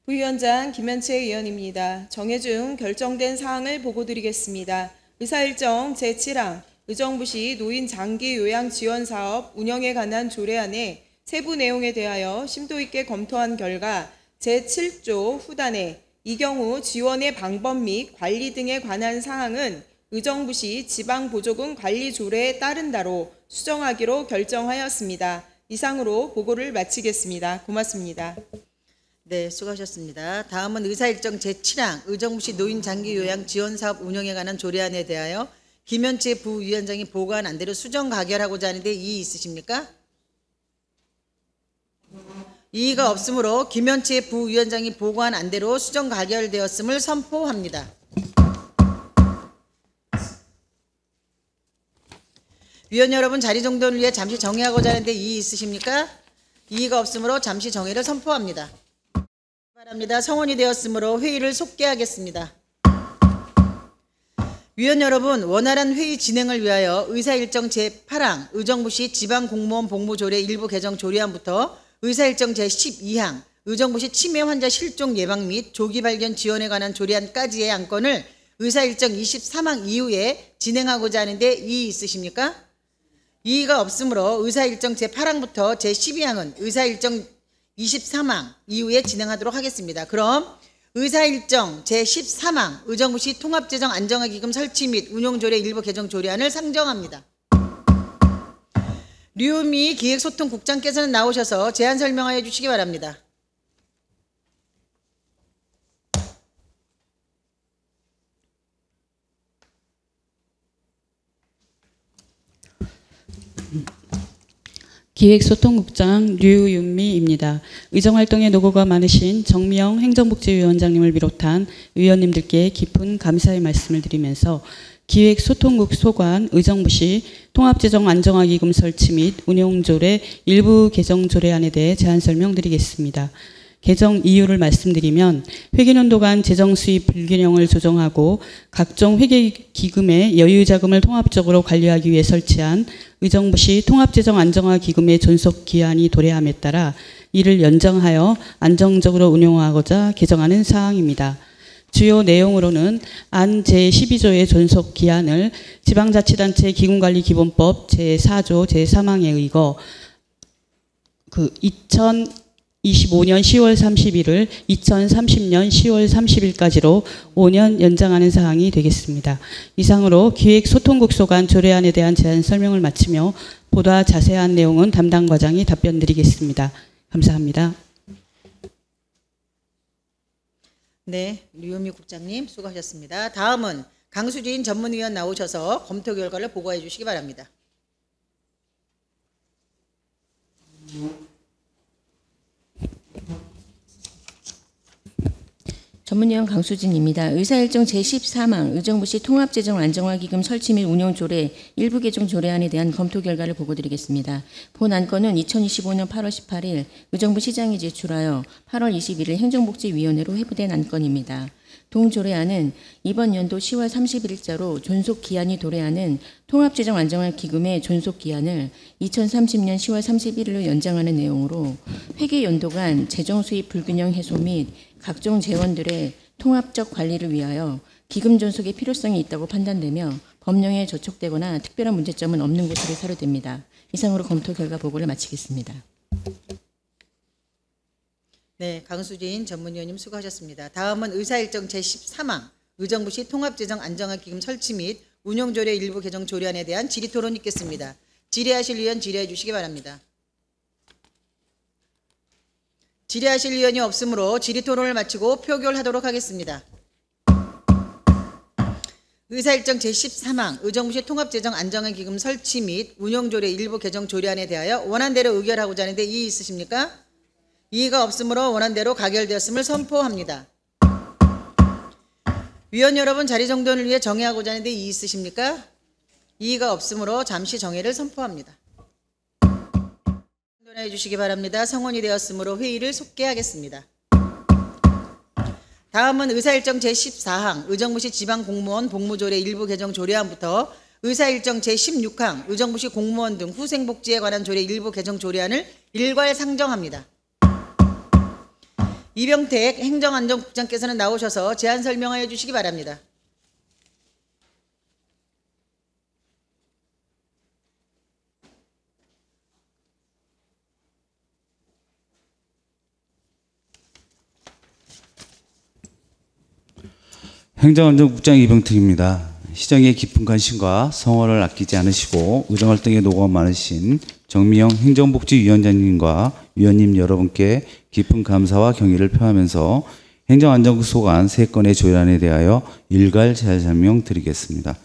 부위원장 김현채 의원입니다. 정해 중 결정된 사항을 보고드리겠습니다. 의사일정 제7항 의정부시 노인 장기 요양 지원 사업 운영에 관한 조례안의 세부 내용에 대하여 심도 있게 검토한 결과 제7조 후단에 이 경우 지원의 방법 및 관리 등에 관한 사항은 의정부시 지방보조금 관리 조례에 따른다로 수정하기로 결정하였습니다. 이상으로 보고를 마치겠습니다. 고맙습니다. 네, 수고하셨습니다. 다음은 의사일정 제7항 의정부시 노인 장기 요양 지원 사업 운영에 관한 조례안에 대하여 김현채 부위원장이 보고한 안대로 수정 가결하고자 하는데 이의 있으십니까? 이의가 없으므로 김현채 부위원장이 보고한 안대로 수정 가결되었음을 선포합니다. 위원 여러분, 자리 정돈을 위해 잠시 정회하고자 하는데 이의 있으십니까? 이의가 없으므로 잠시 정회를 선포합니다. 바랍니다. 성원이 되었으므로 회의를 속개하겠습니다. 위원 여러분, 원활한 회의 진행을 위하여 의사일정 제8항 의정부시 지방공무원 복무조례 일부 개정 조례안부터 의사일정 제12항 의정부시 치매 환자 실종 예방 및 조기 발견 지원에 관한 조례안까지의 안건을 의사일정 23항 이후에 진행하고자 하는데 이의 있으십니까? 이의가 없으므로 의사일정 제8항부터 제12항은 의사일정 23항 이후에 진행하도록 하겠습니다. 그럼 의사일정 제13항 의정부시 통합재정 안정화기금 설치 및 운용조례 일부 개정 조례안을 상정합니다. 류미 기획소통국장께서는 나오셔서 제안 설명하여 주시기 바랍니다. 기획소통국장 류윤미입니다. 의정활동에 노고가 많으신 정미영 행정복지위원장님을 비롯한 의원님들께 깊은 감사의 말씀을 드리면서 기획소통국 소관 의정부시 통합재정 안정화기금 설치 및 운용조례 일부 개정 조례안에 대해 제안 설명드리겠습니다. 개정 이유를 말씀드리면 회계연도 간 재정 수입 불균형을 조정하고 각종 회계기금의 여유자금을 통합적으로 관리하기 위해 설치한 의정부시 통합재정 안정화기금의 존속기한이 도래함에 따라 이를 연장하여 안정적으로 운용하고자 개정하는 사항입니다. 주요 내용으로는 안 제12조의 존속기한을 지방자치단체 기금관리기본법 제4조 제3항에 의거 2025년 10월 30일을 2030년 10월 30일까지로 5년 연장하는 사항이 되겠습니다. 이상으로 기획소통국 소관 조례안에 대한 제안 설명을 마치며 보다 자세한 내용은 담당 과장이 답변 드리겠습니다. 감사합니다. 네, 류미 국장님 수고하셨습니다. 다음은 강수진 전문위원 나오셔서 검토 결과를 보고해 주시기 바랍니다. 전문위원 강수진입니다. 의사일정 제13항 의정부시 통합재정 안정화기금 설치 및 운용조례 일부 개정 조례안에 대한 검토 결과를 보고드리겠습니다. 본 안건은 2025년 8월 18일 의정부시장이 제출하여 8월 21일 행정복지위원회로 회부된 안건입니다. 동조례안은 이번 연도 10월 30일자로 존속기한이 도래하는 통합재정 안정화기금의 존속기한을 2030년 10월 31일로 연장하는 내용으로 회계연도 간 재정수입 불균형 해소 및 각종 재원들의 통합적 관리를 위하여 기금 존속의 필요성이 있다고 판단되며 법령에 저촉되거나 특별한 문제점은 없는 것으로 사료됩니다. 이상으로 검토 결과 보고를 마치겠습니다. 네, 강수진 전문위원님 수고하셨습니다. 다음은 의사일정 제13항 의정부시 통합재정 안정화기금 설치 및 운용조례 일부 개정 조례안에 대한 질의토론 있겠습니다. 질의하실 위원 질의해 주시기 바랍니다. 질의하실 위원이 없으므로 질의토론을 마치고 표결하도록 하겠습니다. 의사일정 제13항 의정부시 통합재정 안정화기금 설치 및 운용조례 일부 개정 조례안에 대하여 원안대로 의결하고자 하는데 이의 있으십니까? 이의가 없으므로 원안대로 가결되었음을 선포합니다. 위원 여러분, 자리 정돈을 위해 정회하고자 하는데 이의 있으십니까? 이의가 없으므로 잠시 정회를 선포합니다. 정돈해 주시기 바랍니다. 성원이 되었으므로 회의를 속개하겠습니다. 다음은 의사일정 제14항 의정부시 지방공무원 복무조례 일부 개정 조례안부터 의사일정 제16항 의정부시 공무원 등 후생복지에 관한 조례 일부 개정 조례안을 일괄 상정합니다. 이병택 행정안전국장께서는 나오셔서 제안 설명하여 주시기 바랍니다. 행정안전국장 이병택입니다. 시정의 깊은 관심과 성원을 아끼지 않으시고 의정활동에 노고가 많으신 정미영 행정복지위원장님과 위원님 여러분께 깊은 감사와 경의를 표하면서 행정안전국 소관 3건의 조례안에 대하여 일괄 제안 설명 드리겠습니다.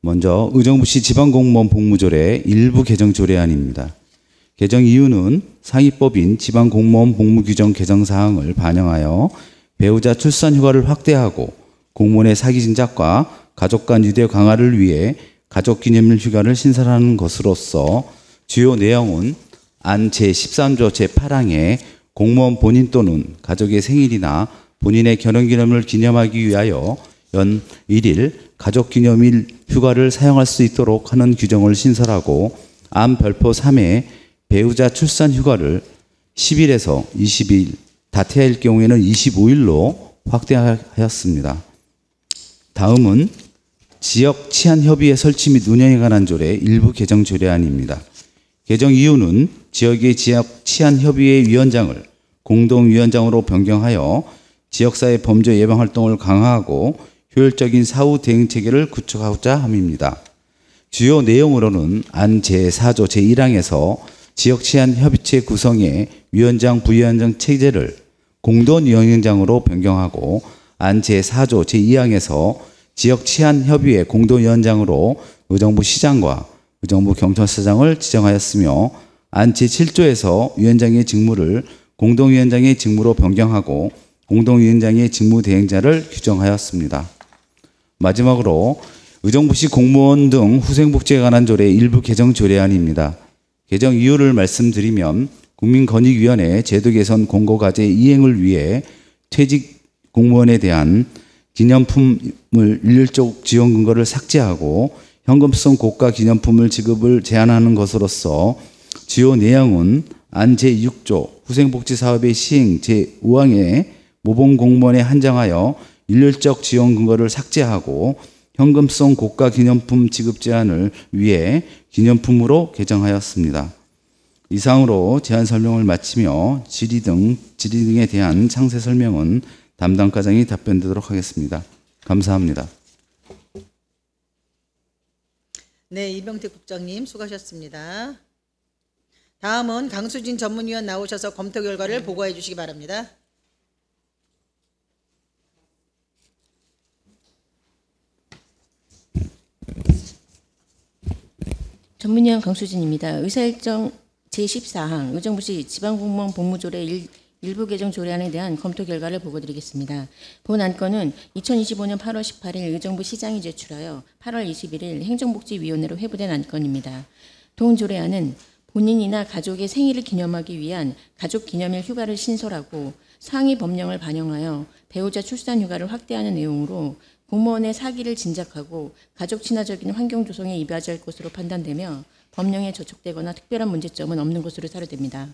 먼저 의정부시 지방공무원 복무조례 일부 개정 조례안입니다. 개정 이유는 상위법인 지방공무원 복무규정 개정 사항을 반영하여 배우자 출산 휴가를 확대하고 공무원의 사기 진작과 가족 간 유대 강화를 위해 가족기념일 휴가를 신설하는 것으로서 주요 내용은 안 제13조 제8항에 공무원 본인 또는 가족의 생일이나 본인의 결혼기념을 기념하기 위하여 연 1일 가족기념일 휴가를 사용할 수 있도록 하는 규정을 신설하고 안 별표 3에 배우자 출산 휴가를 10일에서 20일, 다태아일 경우에는 25일로 확대하였습니다. 다음은 지역 치안 협의회 설치 및 운영에 관한 조례 일부 개정 조례안입니다. 개정 이유는 지역의 지역 치안 협의회 위원장을 공동위원장으로 변경하여 지역사회 범죄 예방 활동을 강화하고 효율적인 사후 대응 체계를 구축하고자 함입니다. 주요 내용으로는 안 제4조 제1항에서 지역 치안 협의체 구성의 위원장, 부위원장 체제를 공동위원장으로 변경하고 안 제4조 제2항에서 지역 치안 협의회 공동위원장으로 의정부 시장과 의정부 경찰서장을 지정하였으며 안 제7조에서 위원장의 직무를 공동위원장의 직무로 변경하고 공동위원장의 직무 대행자를 규정하였습니다. 마지막으로 의정부시 공무원 등 후생복지에 관한 조례 일부 개정 조례안입니다. 개정 이유를 말씀드리면 국민권익위원회 제도 개선 공고과제 이행을 위해 퇴직 공무원에 대한 기념품을 일률적 지원 근거를 삭제하고 현금성 고가 기념품을 지급을 제한하는 것으로서 주요 내용은 안 제6조 후생복지사업의 시행 제5항에 모범 공무원에 한정하여 일률적 지원 근거를 삭제하고 현금성 고가 기념품 지급 제한을 위해 기념품으로 개정하였습니다. 이상으로 제안 설명을 마치며 질의 등에 대한 상세 설명은 담당 과장이 답변드리도록 하겠습니다. 감사합니다. 네, 이병택 국장님 수고하셨습니다. 다음은 강수진 전문위원 나오셔서 검토 결과를 보고해 주시기 바랍니다. 전문위원 강수진입니다. 의사일정 제14항 의정부시 지방공무원 복무조례 일부 개정 조례안에 대한 검토 결과를 보고드리겠습니다. 본 안건은 2025년 8월 18일 의정부 시장이 제출하여 8월 21일 행정복지위원회로 회부된 안건입니다. 동 조례안은 본인이나 가족의 생일을 기념하기 위한 가족기념일 휴가를 신설하고 상위 법령을 반영하여 배우자 출산 휴가를 확대하는 내용으로 공무원의 사기를 진작하고 가족 친화적인 환경 조성에 이바지할 것으로 판단되며 법령에 저촉되거나 특별한 문제점은 없는 것으로 사료됩니다.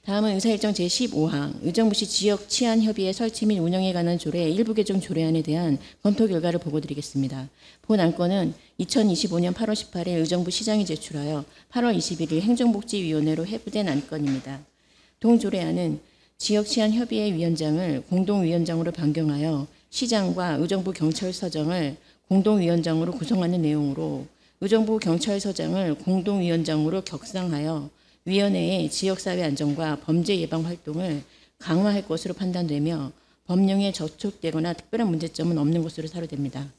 다음은 의사일정 제15항 의정부시 지역 치안협의회 설치 및 운영에 관한 조례 일부 개정 조례안에 대한 검토 결과를 보고드리겠습니다. 본 안건은 2025년 8월 18일 의정부 시장이 제출하여 8월 21일 행정복지위원회로 회부된 안건입니다. 동 조례안은 지역 치안협의회 위원장을 공동위원장으로 변경하여 시장과 의정부 경찰서장을 공동위원장으로 구성하는 내용으로 의정부 경찰서장을 공동위원장으로 격상하여 위원회의 지역사회 안전과 범죄 예방 활동을 강화할 것으로 판단되며 법령에 저촉되거나 특별한 문제점은 없는 것으로 사료됩니다.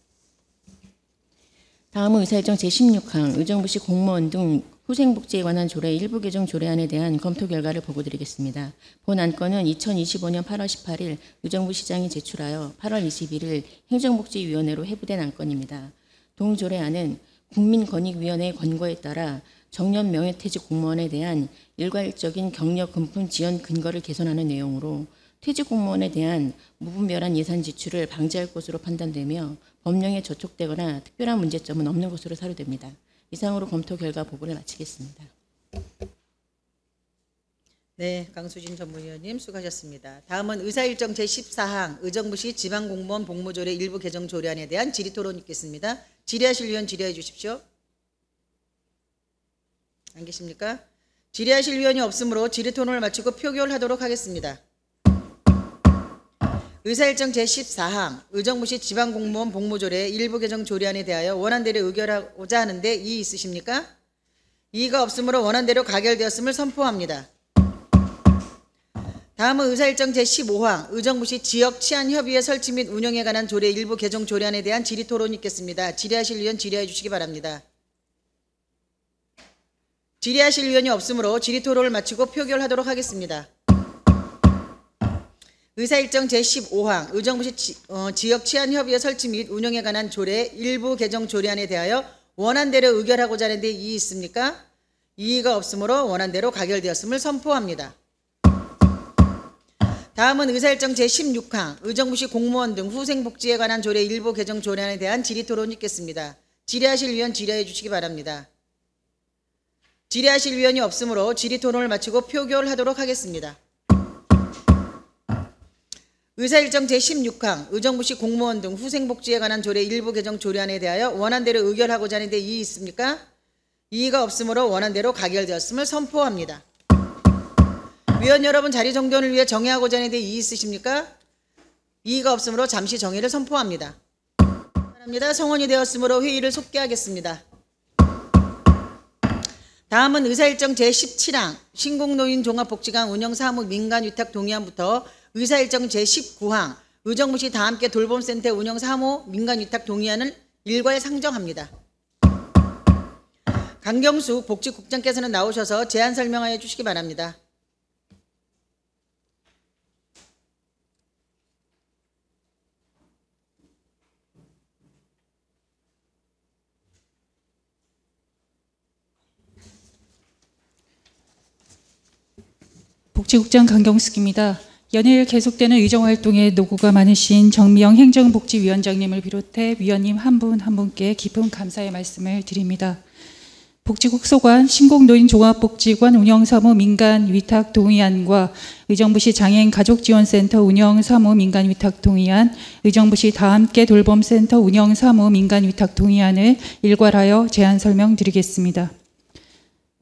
다음은 의사일정 제16항 의정부시 공무원 등 후생복지에 관한 조례 일부 개정 조례안에 대한 검토 결과를 보고드리겠습니다. 본 안건은 2025년 8월 18일 의정부 시장이 제출하여 8월 21일 행정복지위원회로 회부된 안건입니다. 동 조례안은 국민권익위원회의 권고에 따라 정년 명예퇴직 공무원에 대한 일괄적인 경력 금품 지원 근거를 개선하는 내용으로 퇴직 공무원에 대한 무분별한 예산 지출을 방지할 것으로 판단되며 법령에 저촉되거나 특별한 문제점은 없는 것으로 사료됩니다. 이상으로 검토 결과 보고를 마치겠습니다. 네, 강수진 전문위원님 수고하셨습니다. 다음은 의사일정 제14항 의정부시 지방공무원 복무조례 일부 개정 조례안에 대한 질의토론 있겠습니다. 질의하실 위원 질의해 주십시오. 안 계십니까? 질의하실 위원이 없으므로 질의토론을 마치고 표결하도록 하겠습니다. 의사일정 제14항 의정부시 지방공무원 복무조례 일부 개정 조례안에 대하여 원안대로 의결하고자 하는데 이의 있으십니까? 이의가 없으므로 원안대로 가결되었음을 선포합니다. 다음은 의사일정 제15항 의정부시 지역치안협의회 설치 및 운영에 관한 조례 일부 개정 조례안에 대한 질의토론이 있겠습니다. 질의하실 의원 질의해 주시기 바랍니다. 질의하실 의원이 없으므로 질의토론을 마치고 표결하도록 하겠습니다. 의사일정 제15항 의정부시 지역치안협의회 설치 및 운영에 관한 조례 일부 개정 조례안에 대하여 원안대로 의결하고자 하는데 이의 있습니까? 이의가 없으므로 원안대로 가결되었음을 선포합니다. 다음은 의사일정 제16항 의정부시 공무원 등 후생복지에 관한 조례 일부 개정 조례안에 대한 질의토론이 있겠습니다. 질의하실 의원 질의해 주시기 바랍니다. 질의하실 의원이 없으므로 질의토론을 마치고 표결하도록 하겠습니다. 의사일정 제16항 의정부시 공무원 등 후생복지에 관한 조례 일부 개정 조례안에 대하여 원안대로 의결하고자 하는데 이의 있습니까? 이의가 없으므로 원안대로 가결되었음을 선포합니다. 위원 여러분 자리 정돈을 위해 정회하고자 하는데 이의 있으십니까? 이의가 없으므로 잠시 정회를 선포합니다. 바랍니다. 성원이 되었으므로 회의를 속개하겠습니다. 다음은 의사일정 제17항 신공노인 종합복지관 운영사무 민간위탁 동의안부터 의사일정 제19항 의정부시 다함께 돌봄센터 운영사무 민간위탁 동의안을 일괄 상정합니다. 강경숙 복지국장께서는 나오셔서 제안 설명하여 주시기 바랍니다. 복지국장 강경숙입니다. 연일 계속되는 의정활동에 노고가 많으신 정미영 행정복지위원장님을 비롯해 위원님 한 분 한 분께 깊은 감사의 말씀을 드립니다. 복지국 소관 신공노인종합복지관 운영사무 민간위탁 동의안과 의정부시 장애인 가족지원센터 운영사무 민간위탁 동의안, 의정부시 다함께 돌봄센터 운영사무 민간위탁 동의안을 일괄하여 제안 설명드리겠습니다.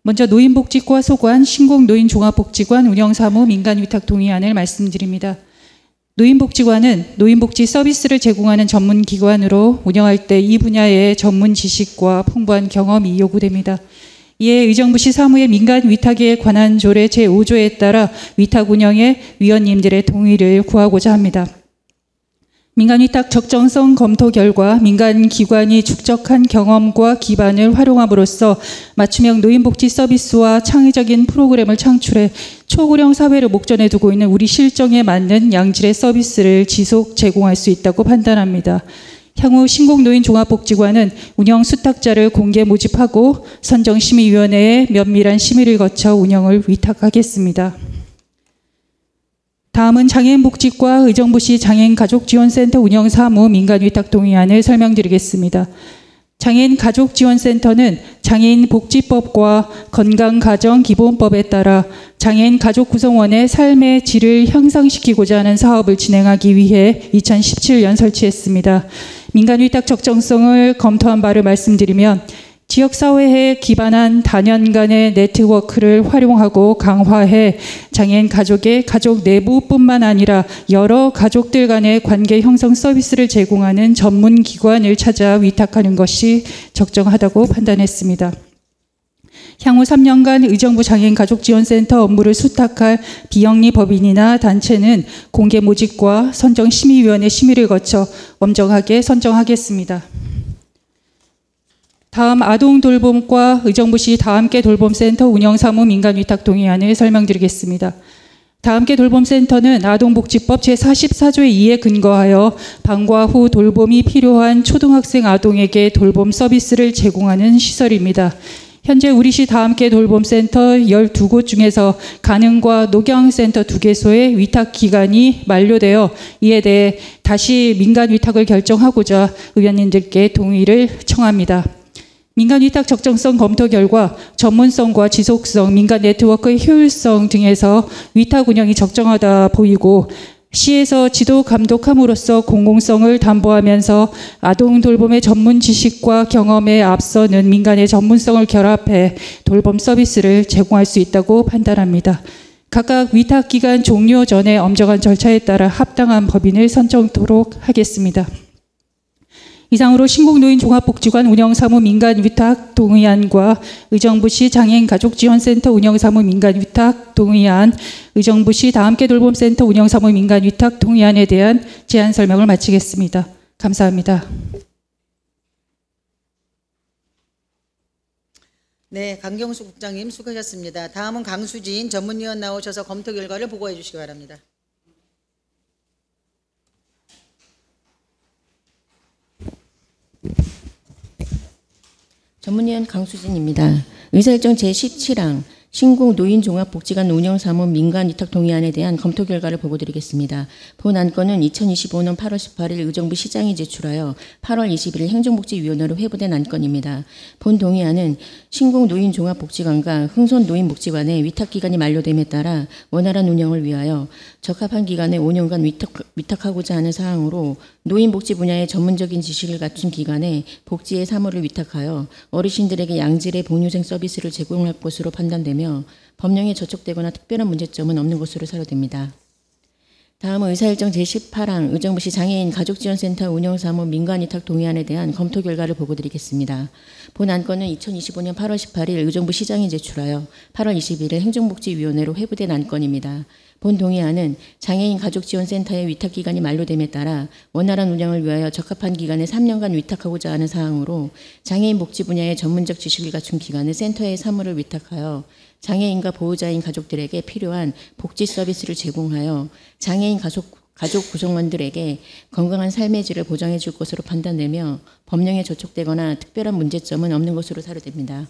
먼저 노인복지과 소관 신공노인종합복지관 운영사무 민간위탁 동의안을 말씀드립니다. 노인복지관은 노인복지 서비스를 제공하는 전문기관으로 운영할 때 이 분야의 전문 지식과 풍부한 경험이 요구됩니다. 이에 의정부시 사무의 민간위탁에 관한 조례 제5조에 따라 위탁 운영에 위원님들의 동의를 구하고자 합니다. 민간위탁 적정성 검토 결과 민간기관이 축적한 경험과 기반을 활용함으로써 맞춤형 노인복지 서비스와 창의적인 프로그램을 창출해 초고령 사회를 목전에 두고 있는 우리 실정에 맞는 양질의 서비스를 지속 제공할 수 있다고 판단합니다. 향후 신공노인종합복지관은 운영 수탁자를 공개 모집하고 선정심의위원회에 면밀한 심의를 거쳐 운영을 위탁하겠습니다. 다음은 장애인복지과 의정부시 장애인가족지원센터 운영사무 민간위탁 동의안을 설명드리겠습니다. 장애인가족지원센터는 장애인복지법과 건강가정기본법에 따라 장애인 가족 구성원의 삶의 질을 향상시키고자 하는 사업을 진행하기 위해 2017년 설치했습니다. 민간위탁 적정성을 검토한 바를 말씀드리면 지역사회에 기반한 다년간의 네트워크를 활용하고 강화해 장애인 가족의 가족 내부뿐만 아니라 여러 가족들 간의 관계 형성 서비스를 제공하는 전문기관을 찾아 위탁하는 것이 적정하다고 판단했습니다. 향후 3년간 의정부 장애인가족지원센터 업무를 수탁할 비영리 법인이나 단체는 공개 모집과 선정심의위원회 심의를 거쳐 엄정하게 선정하겠습니다. 다음 아동돌봄과 의정부시 다함께 돌봄센터 운영사무 민간위탁 동의안을 설명드리겠습니다. 다함께 돌봄센터는 아동복지법 제44조의 2에 근거하여 방과 후 돌봄이 필요한 초등학생 아동에게 돌봄 서비스를 제공하는 시설입니다. 현재 우리시 다함께 돌봄센터 12곳 중에서 가능과 녹양센터 2개소의 위탁 기간이 만료되어 이에 대해 다시 민간 위탁을 결정하고자 의원님들께 동의를 청합니다. 민간위탁 적정성 검토 결과 전문성과 지속성, 민간 네트워크의 효율성 등에서 위탁 운영이 적정하다 보이고 시에서 지도 감독함으로써 공공성을 담보하면서 아동 돌봄의 전문 지식과 경험에 앞서는 민간의 전문성을 결합해 돌봄 서비스를 제공할 수 있다고 판단합니다. 각각 위탁기간 종료 전에 엄정한 절차에 따라 합당한 법인을 선정토록 하겠습니다. 이상으로 신곡노인 종합복지관 운영사무 민간위탁 동의안과 의정부시 장애인가족지원센터 운영사무 민간위탁 동의안, 의정부시 다함께 돌봄센터 운영사무 민간위탁 동의안에 대한 제안 설명을 마치겠습니다. 감사합니다. 네, 강경수 국장님 수고하셨습니다. 다음은 강수진 전문위원 나오셔서 검토 결과를 보고해 주시기 바랍니다. 전문위원 강수진입니다. 의사일정 제17항 신곡 노인종합복지관 운영사무 민간위탁 동의안에 대한 검토 결과를 보고드리겠습니다. 본 안건은 2025년 8월 18일 의정부 시장이 제출하여 8월 21일 행정복지위원회로 회부된 안건입니다. 본 동의안은 신곡 노인종합복지관과 흥손 노인복지관의 위탁기간이 만료됨에 따라 원활한 운영을 위하여 적합한 기간에 5년간 위탁하고자 하는 사항으로 노인복지 분야의 전문적인 지식을 갖춘 기관에 복지의 사무를 위탁하여 어르신들에게 양질의 본유생 서비스를 제공할 것으로 판단되며 법령에 저촉되거나 특별한 문제점은 없는 것으로 사료됩니다. 다음은 의사일정 제18항 의정부시 장애인 가족지원센터 운영사무 민간위탁 동의안에 대한 검토 결과를 보고드리겠습니다. 본 안건은 2025년 8월 18일 의정부 시장이 제출하여 8월 21일 행정복지위원회로 회부된 안건입니다. 본 동의안은 장애인 가족지원센터의 위탁기간이 만료됨에 따라 원활한 운영을 위하여 적합한 기간에 3년간 위탁하고자 하는 사항으로 장애인 복지 분야의 전문적 지식을 갖춘 기관에 센터의 사무를 위탁하여 장애인과 보호자인 가족들에게 필요한 복지 서비스를 제공하여 장애인 가족 구성원들에게 건강한 삶의 질을 보장해 줄 것으로 판단되며 법령에 저촉되거나 특별한 문제점은 없는 것으로 사료됩니다.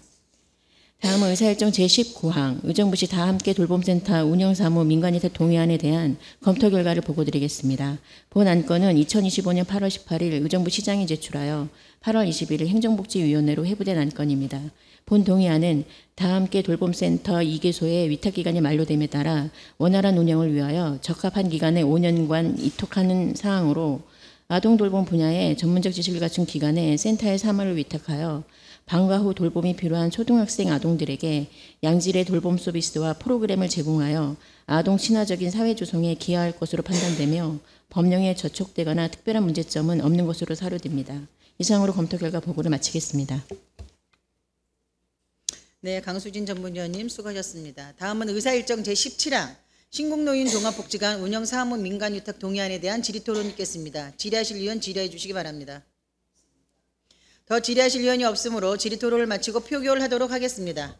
다음은 의사일정 제19항 의정부시 다함께 돌봄센터 운영사무 민간위탁 동의안에 대한 검토 결과를 보고드리겠습니다. 본 안건은 2025년 8월 18일 의정부 시장이 제출하여 8월 21일 행정복지위원회로 회부된 안건입니다. 본 동의안은 다함께 돌봄센터 2개소의 위탁기간이 만료됨에 따라 원활한 운영을 위하여 적합한 기간에 5년간 위탁하는 사항으로 아동돌봄 분야의 전문적 지식을 갖춘 기관에 센터의 사무를 위탁하여 방과 후 돌봄이 필요한 초등학생 아동들에게 양질의 돌봄 서비스와 프로그램을 제공하여 아동 친화적인 사회 조성에 기여할 것으로 판단되며 법령에 저촉되거나 특별한 문제점은 없는 것으로 사료됩니다. 이상으로 검토 결과 보고를 마치겠습니다. 네, 강수진 전문위원님 수고하셨습니다. 다음은 의사일정 제17항 신곡노인 종합복지관 운영사무 민간위탁 동의안에 대한 질의토론 있겠습니다. 질의하실 의원 질의해 주시기 바랍니다. 더 질의하실 의원이 없으므로 질의토론을 마치고 표결하도록 하겠습니다.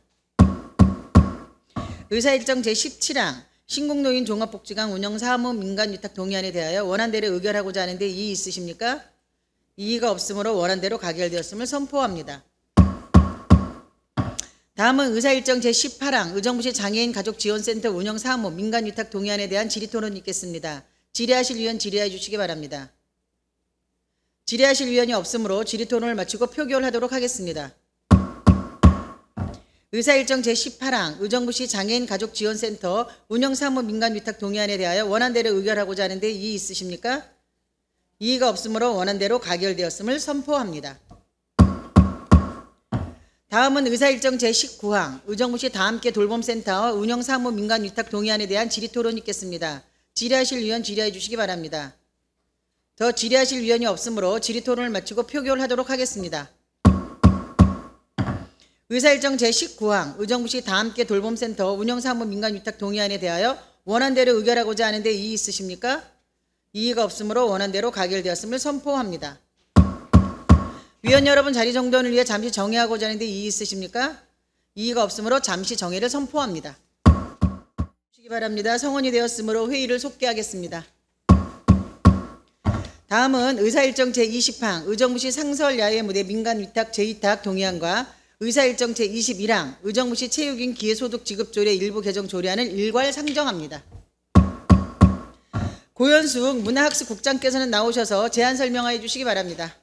의사일정 제17항 신곡노인 종합복지관 운영사무 민간위탁 동의안에 대하여 원안대로 의결하고자 하는데 이의 있으십니까? 이의가 없으므로 원안대로 가결되었음을 선포합니다. 다음은 의사일정 제18항 의정부시 장애인 가족지원센터 운영사무 민간위탁 동의안에 대한 질의토론 있겠습니다. 질의하실 의원 질의해 주시기 바랍니다. 질의하실 의원이 없으므로 질의토론을 마치고 표결하도록 하겠습니다. 의사일정 제18항 의정부시 장애인 가족지원센터 운영사무 민간위탁 동의안에 대하여 원안대로 의결하고자 하는데 이의 있으십니까? 이의가 없으므로 원안대로 가결되었음을 선포합니다. 다음은 의사일정 제19항 의정부시 다함께 돌봄센터 운영사무 민간위탁 동의안에 대한 질의토론 있겠습니다. 질의하실 의원 질의해 주시기 바랍니다. 더 질의하실 의원이 없으므로 질의토론을 마치고 표결하도록 하겠습니다. 의사일정 제19항 의정부시 다함께 돌봄센터 운영사무 민간위탁 동의안에 대하여 원안대로 의결하고자 하는데 이의 있으십니까? 이의가 없으므로 원안대로 가결되었음을 선포합니다. 위원 여러분 자리 정돈을 위해 잠시 정회하고자 하는데 이의 있으십니까? 이의가 없으므로 잠시 정회를 선포합니다. 주시기 바랍니다. 성원이 되었으므로 회의를 속개하겠습니다. 다음은 의사일정 제20항 의정부시 상설 야외 무대 민간위탁 제2탁 동의안과 의사일정 제21항 의정부시 체육인 기회소득 지급조례 일부 개정 조례안을 일괄 상정합니다. 고현숙 문화학습국장께서는 나오셔서 제안 설명하여 주시기 바랍니다.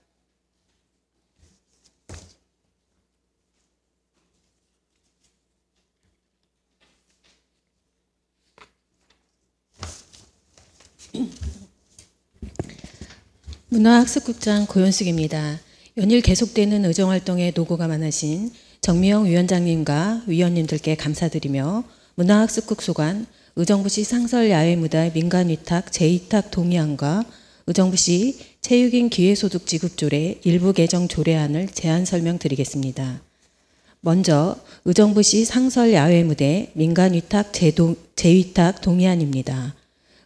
문화학습국장 고현숙입니다. 연일 계속되는 의정활동에 노고가 많으신 정미영 위원장님과 위원님들께 감사드리며 문화학습국 소관 의정부시 상설 야외무대 민간위탁 재위탁 동의안과 의정부시 체육인 기회소득 지급조례 일부 개정 조례안을 제안 설명드리겠습니다. 먼저 의정부시 상설 야외무대 민간위탁 재위탁 동의안입니다.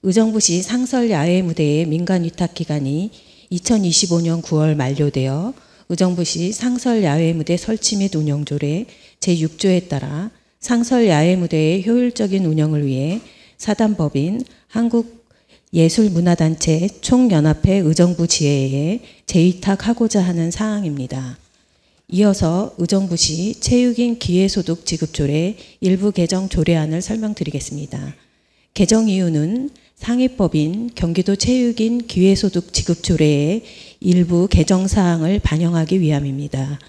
의정부시 상설 야외무대의 민간위탁 기간이 2025년 9월 만료되어 의정부시 상설 야외무대 설치 및 운영조례 제6조에 따라 상설 야외무대의 효율적인 운영을 위해 사단법인 한국예술문화단체 총연합회 의정부 지회에 재위탁하고자 하는 사항입니다. 이어서 의정부시 체육인 기회소득 지급조례 일부 개정 조례안을 설명드리겠습니다. 개정 이유는 상위법인 경기도 체육인 기회소득 지급조례의 일부 개정 사항을 반영하기 위함입니다.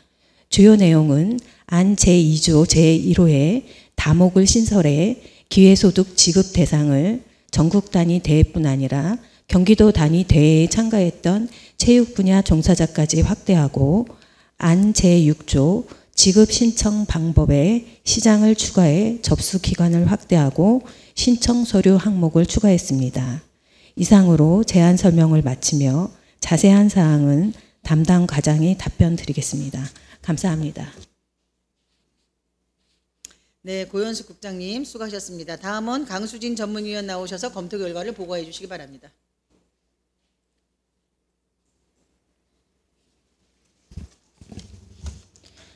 주요 내용은 안 제2조 제1호에 다목을 신설해 기회소득 지급 대상을 전국 단위 대회뿐 아니라 경기도 단위 대회에 참가했던 체육 분야 종사자까지 확대하고 안 제6조 지급 신청 방법에 시장을 추가해 접수 기관을 확대하고 신청 서류 항목을 추가했습니다. 이상으로 제안 설명을 마치며 자세한 사항은 담당 과장이 답변 드리겠습니다. 감사합니다. 네, 고현숙 국장님 수고하셨습니다. 다음은 강수진 전문위원 나오셔서 검토 결과를 보고해 주시기 바랍니다.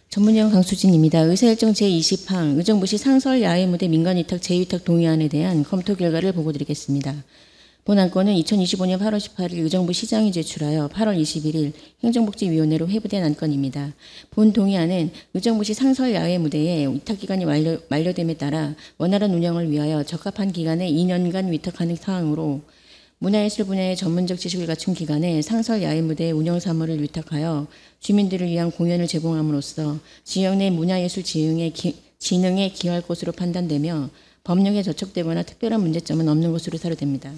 전문위원 강수진입니다. 의사일정 제20항 의정부시 상설 야외무대 민간위탁 재위탁 동의안에 대한 검토 결과를 보고드리겠습니다. 본 안건은 2025년 8월 18일 의정부 시장이 제출하여 8월 21일 행정복지위원회로 회부된 안건입니다. 본 동의안은 의정부시 상설 야외무대의 위탁기간이 만료됨에 따라 원활한 운영을 위하여 적합한 기간에 2년간 위탁하는 사항으로 문화예술 분야의 전문적 지식을 갖춘 기간에 상설 야외무대의 운영 사무를 위탁하여 주민들을 위한 공연을 제공함으로써 지역 내 문화예술 진흥에 기여할 것으로 판단되며 법령에 저촉되거나 특별한 문제점은 없는 것으로 사료됩니다.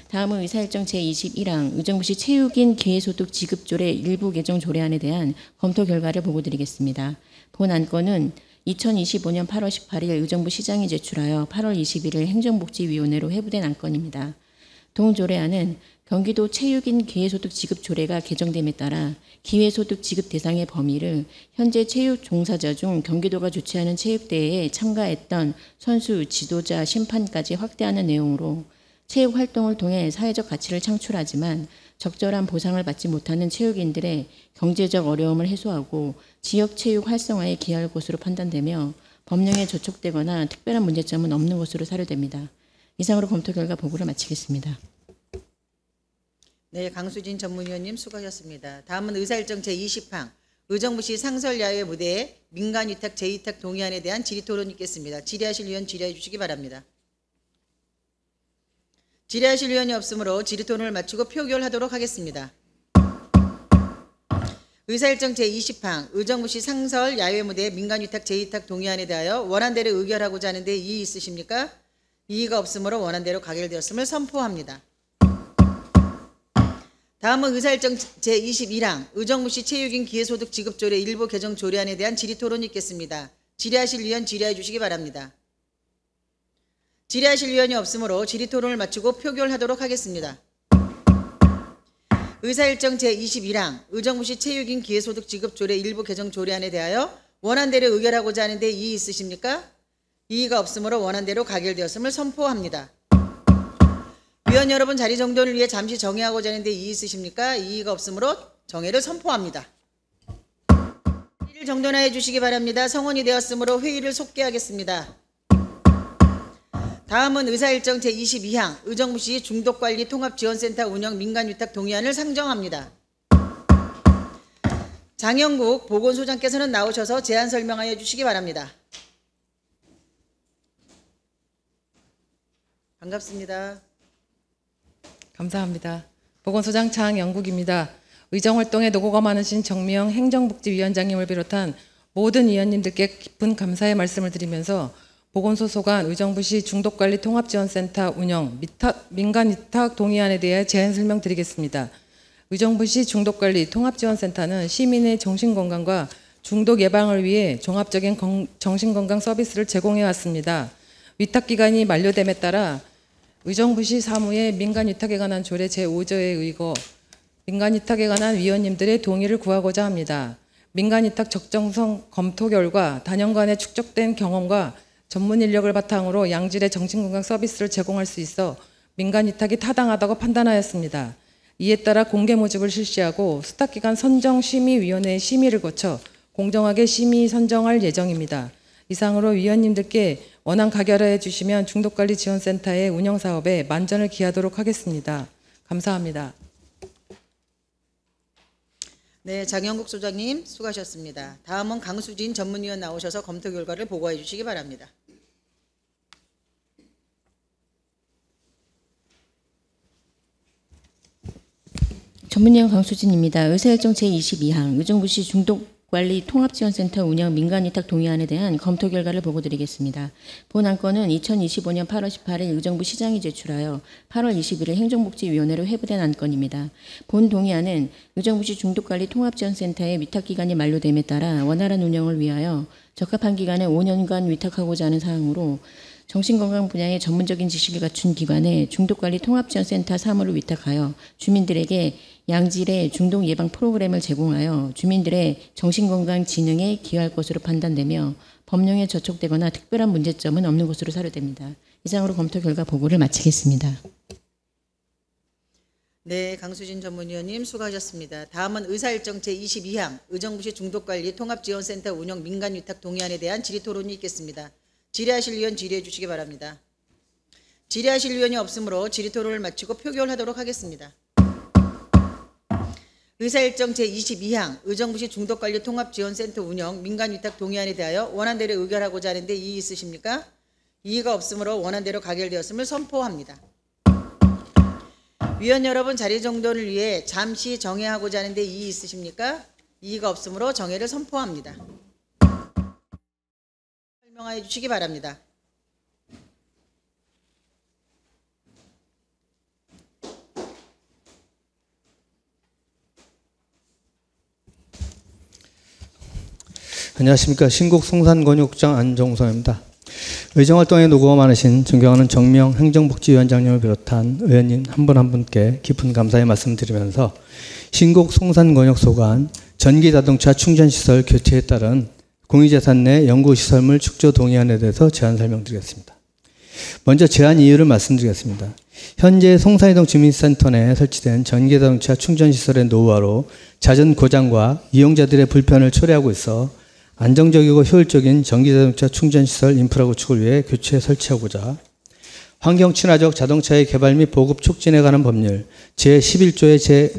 다음은 의사일정 제21항 의정부시 체육인 기회소득 지급조례 일부 개정 조례안에 대한 검토 결과를 보고드리겠습니다. 본 안건은 2025년 8월 18일 의정부 시장이 제출하여 8월 21일 행정복지위원회로 회부된 안건입니다. 동조례안은 경기도 체육인 기회소득 지급조례가 개정됨에 따라 기회소득 지급 대상의 범위를 현재 체육 종사자 중 경기도가 주최하는 체육대회에 참가했던 선수, 지도자, 심판까지 확대하는 내용으로 체육 활동을 통해 사회적 가치를 창출하지만 적절한 보상을 받지 못하는 체육인들의 경제적 어려움을 해소하고 지역 체육 활성화에 기여할 것으로 판단되며 법령에 저촉되거나 특별한 문제점은 없는 것으로 사료됩니다. 이상으로 검토 결과 보고를 마치겠습니다. 네, 강수진 전문위원님 수고하셨습니다. 다음은 의사일정 제20항 의정부시 상설 야외 무대의 민간위탁 재위탁 동의안에 대한 질의토론 있겠습니다. 질의하실 위원 질의해 주시기 바랍니다. 질의하실 위원이 없으므로 질의토론을 마치고 표결하도록 하겠습니다. 의사일정 제20항 의정부시 상설 야외무대 민간위탁 재위탁 동의안에 대하여 원안대로 의결하고자 하는데 이의 있으십니까? 이의가 없으므로 원안대로 가결되었음을 선포합니다. 다음은 의사일정 제21항 의정부시 체육인 기회소득 지급조례 일부 개정 조례안에 대한 질의토론이 있겠습니다. 질의하실 위원 질의해 주시기 바랍니다. 질의하실 위원이 없으므로 질의토론을 마치고 표결하도록 하겠습니다. 의사일정 제21항 의정부시 체육인 기회소득 지급조례 일부 개정 조례안에 대하여 원안대로 의결하고자 하는데 이의 있으십니까? 이의가 없으므로 원안대로 가결되었음을 선포합니다. 위원 여러분 자리 정돈을 위해 잠시 정회하고자 하는데 이의 있으십니까? 이의가 없으므로 정회를 선포합니다. 회의를 정돈하여 주시기 바랍니다. 성원이 되었으므로 회의를 속개하겠습니다. 다음은 의사일정 제22항 의정부시 중독관리 통합지원센터 운영 민간위탁 동의안을 상정합니다. 장영국 보건소장께서는 나오셔서 제안 설명하여 주시기 바랍니다. 반갑습니다. 감사합니다. 보건소장 장영국입니다. 의정활동에 노고가 많으신 정미영 행정복지위원장님을 비롯한 모든 위원님들께 깊은 감사의 말씀을 드리면서 보건소 소관 의정부시 중독관리 통합지원센터 운영 민간위탁 동의안에 대해 제안 설명드리겠습니다. 의정부시 중독관리 통합지원센터는 시민의 정신건강과 중독 예방을 위해 종합적인 정신건강 서비스를 제공해 왔습니다. 위탁기간이 만료됨에 따라 의정부시 사무의 민간위탁에 관한 조례 제5조에 의거 민간위탁에 관한 위원님들의 동의를 구하고자 합니다. 민간위탁 적정성 검토 결과 단연간의 축적된 경험과 전문 인력을 바탕으로 양질의 정신건강 서비스를 제공할 수 있어 민간위탁이 타당하다고 판단하였습니다. 이에 따라 공개 모집을 실시하고 수탁기관 선정심의위원회의 심의를 거쳐 공정하게 심의 선정할 예정입니다. 이상으로 위원님들께 원안 가결해 주시면 중독관리지원센터의 운영사업에 만전을 기하도록 하겠습니다. 감사합니다. 네, 장영국 소장님 수고하셨습니다. 다음은 강수진 전문위원 나오셔서 검토 결과를 보고해 주시기 바랍니다. 전문위원 강수진입니다. 의사일정 제22항 의정부시 중독관리 통합지원센터 운영 민간위탁 동의안에 대한 검토 결과를 보고드리겠습니다. 본 안건은 2025년 8월 18일 의정부 시장이 제출하여 8월 21일 행정복지위원회로 회부된 안건입니다. 본 동의안은 의정부시 중독관리 통합지원센터의 위탁기간이 만료됨에 따라 원활한 운영을 위하여 적합한 기간에 5년간 위탁하고자 하는 사항으로 정신건강 분야의 전문적인 지식을 갖춘 기관에 중독관리 통합지원센터 사무를 위탁하여 주민들에게 양질의 중독 예방 프로그램을 제공하여 주민들의 정신건강 진흥에 기여할 것으로 판단되며 법령에 저촉되거나 특별한 문제점은 없는 것으로 사료됩니다. 이상으로 검토 결과 보고를 마치겠습니다. 네, 강수진 전문위원님 수고하셨습니다. 다음은 의사일정 제22항 의정부시 중독관리 통합지원센터 운영 민간위탁 동의안에 대한 질의토론이 있겠습니다. 질의하실 위원 질의해 주시기 바랍니다. 질의하실 위원이 없으므로 질의토론을 마치고 표결하도록 하겠습니다. 의사일정 제22항 의정부시 중독관리 통합지원센터 운영 민간위탁 동의안에 대하여 원안대로 의결하고자 하는데 이의 있으십니까? 이의가 없으므로 원안대로 가결되었음을 선포합니다. 위원 여러분 자리 정돈을 위해 잠시 정회하고자 하는데 이의 있으십니까? 이의가 없으므로 정회를 선포합니다. 설명하여 주시기 바랍니다. 안녕하십니까. 신곡 송산권육장 안종성입니다. 의정활동에 노고가 많으신 존경하는 정미영 행정복지위원장님을 비롯한 의원님 한 분 한 분께 깊은 감사의 말씀드리면서 신곡 송산권역소관 전기자동차 충전시설 교체에 따른 공유재산 내 연구시설물 축조 동의안에 대해서 제안 설명드리겠습니다. 먼저 제안 이유를 말씀드리겠습니다. 현재 송산이동 주민센터 내에 설치된 전기자동차 충전시설의 노후화로 잦은 고장과 이용자들의 불편을 초래하고 있어 안정적이고 효율적인 전기자동차 충전시설 인프라 구축을 위해 교체 설치하고자 환경친화적 자동차의 개발 및 보급 촉진에 관한 법률 제11조의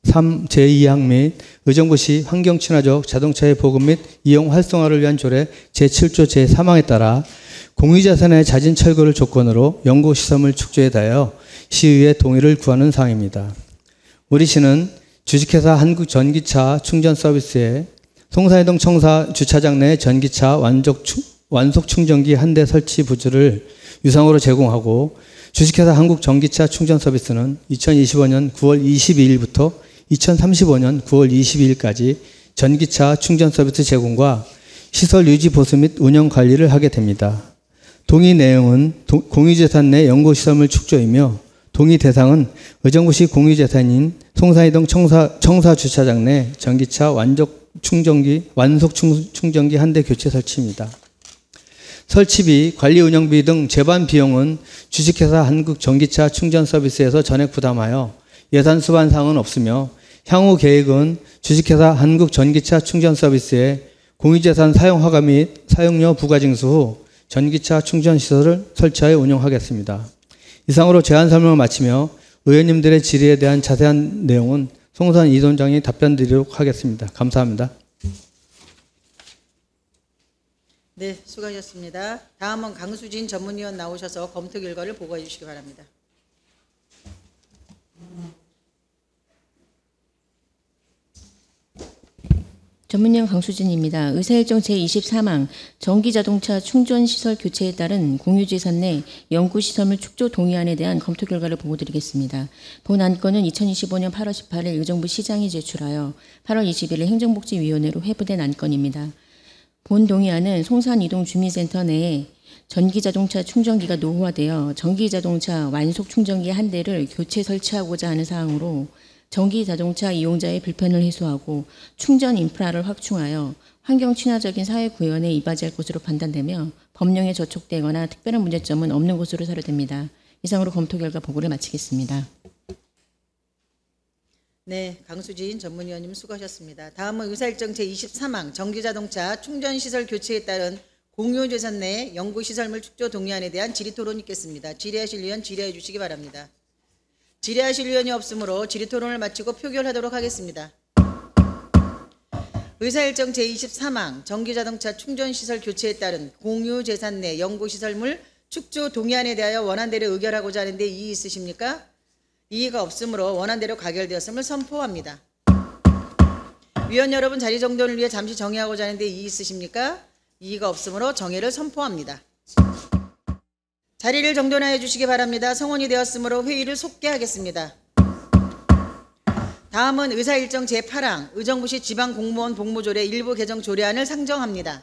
제3, 제2항 및 의정부시 환경친화적 자동차의 보급 및 이용 활성화를 위한 조례 제7조 제3항에 따라 공유자산의 자진 철거를 조건으로 연구시설물 축조에 대하여 시의회 동의를 구하는 사항입니다. 우리 시는 주식회사 한국전기차 충전서비스에 송산이동 청사 주차장 내 전기차 완속 충전기 한 대 설치 부지를 유상으로 제공하고 주식회사 한국전기차 충전서비스는 2025년 9월 22일부터 2035년 9월 22일까지 전기차 충전서비스 제공과 시설 유지 보수 및 운영 관리를 하게 됩니다. 동의 내용은 공유재산 내 연구시설물 축조이며 동의 대상은 의정부시 공유재산인 송산이동 청사 주차장 내 전기차 완속 충전기 한 대 교체 설치입니다. 설치비, 관리 운영비 등 재반 비용은 주식회사 한국전기차 충전서비스에서 전액 부담하여 예산 수반 사항은 없으며 향후 계획은 주식회사 한국전기차 충전서비스에 공유재산 사용허가 및 사용료 부과징수 후 전기차 충전시설을 설치하여 운영하겠습니다. 이상으로 제안 설명을 마치며 의원님들의 질의에 대한 자세한 내용은 송산 이동장이 답변 드리도록 하겠습니다. 감사합니다. 네, 수고하셨습니다. 다음은 강수진 전문위원 나오셔서 검토 결과를 보고해 주시기 바랍니다. 전문위원 강수진입니다. 의사일정 제23항 전기자동차 충전시설 교체에 따른 공유재산 내 연구시설물 축조 동의안에 대한 검토 결과를 보고드리겠습니다. 본 안건은 2025년 8월 18일 의정부 시장이 제출하여 8월 21일 행정복지위원회로 회부된 안건입니다. 본 동의안은 송산이동 주민센터 내에 전기자동차 충전기가 노후화되어 전기자동차 완속 충전기 한 대를 교체 설치하고자 하는 사항으로 전기자동차 이용자의 불편을 해소하고 충전 인프라를 확충하여 환경 친화적인 사회 구현에 이바지할 것으로 판단되며 법령에 저촉되거나 특별한 문제점은 없는 것으로 사료됩니다. 이상으로 검토 결과 보고를 마치겠습니다. 네, 강수진 전문위원님 수고하셨습니다. 다음은 의사일정 제23항 전기자동차 충전시설 교체에 따른 공유재산 내 연구시설물 축조 동의안에 대한 질의토론 있겠습니다. 질의하실 의원 질의해 주시기 바랍니다. 질의하실 의원이 없으므로 질의토론을 마치고 표결하도록 하겠습니다. 의사일정 제23항 전기자동차 충전시설 교체에 따른 공유재산 내 연구시설물 축조 동의안에 대하여 원안대로 의결하고자 하는데 이의 있으십니까? 이의가 없으므로 원안대로 가결되었음을 선포합니다. 위원 여러분 자리 정돈을 위해 잠시 정의하고자 하는데 이의 있으십니까? 이의가 없으므로 정의를 선포합니다. 자리를 정돈하여 주시기 바랍니다. 성원이 되었으므로 회의를 속개하겠습니다. 다음은 의사일정 제8항 의정부시 지방공무원 복무조례 일부 개정 조례안을 상정합니다.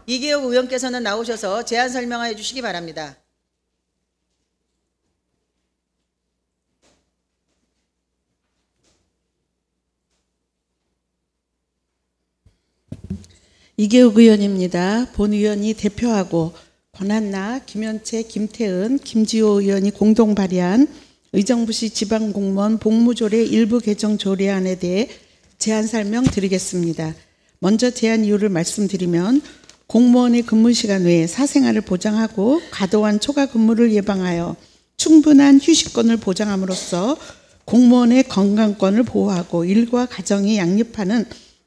이계욱 의원께서는 나오셔서 제안 설명하여 주시기 바랍니다. 이계욱 의원입니다. 본 의원이 대표하고 권한나, 김현채, 김태은, 김지호 의원이 공동 발의한 의정부시 지방공무원 복무조례 일부 개정 조례안에 대해 제안 설명 드리겠습니다. 먼저 제안 이유를 말씀드리면 공무원의 근무시간 외에 사생활을 보장하고 과도한 초과 근무를 예방하여 충분한 휴식권을 보장함으로써 공무원의 건강권을 보호하고 일과 가정이 양립하는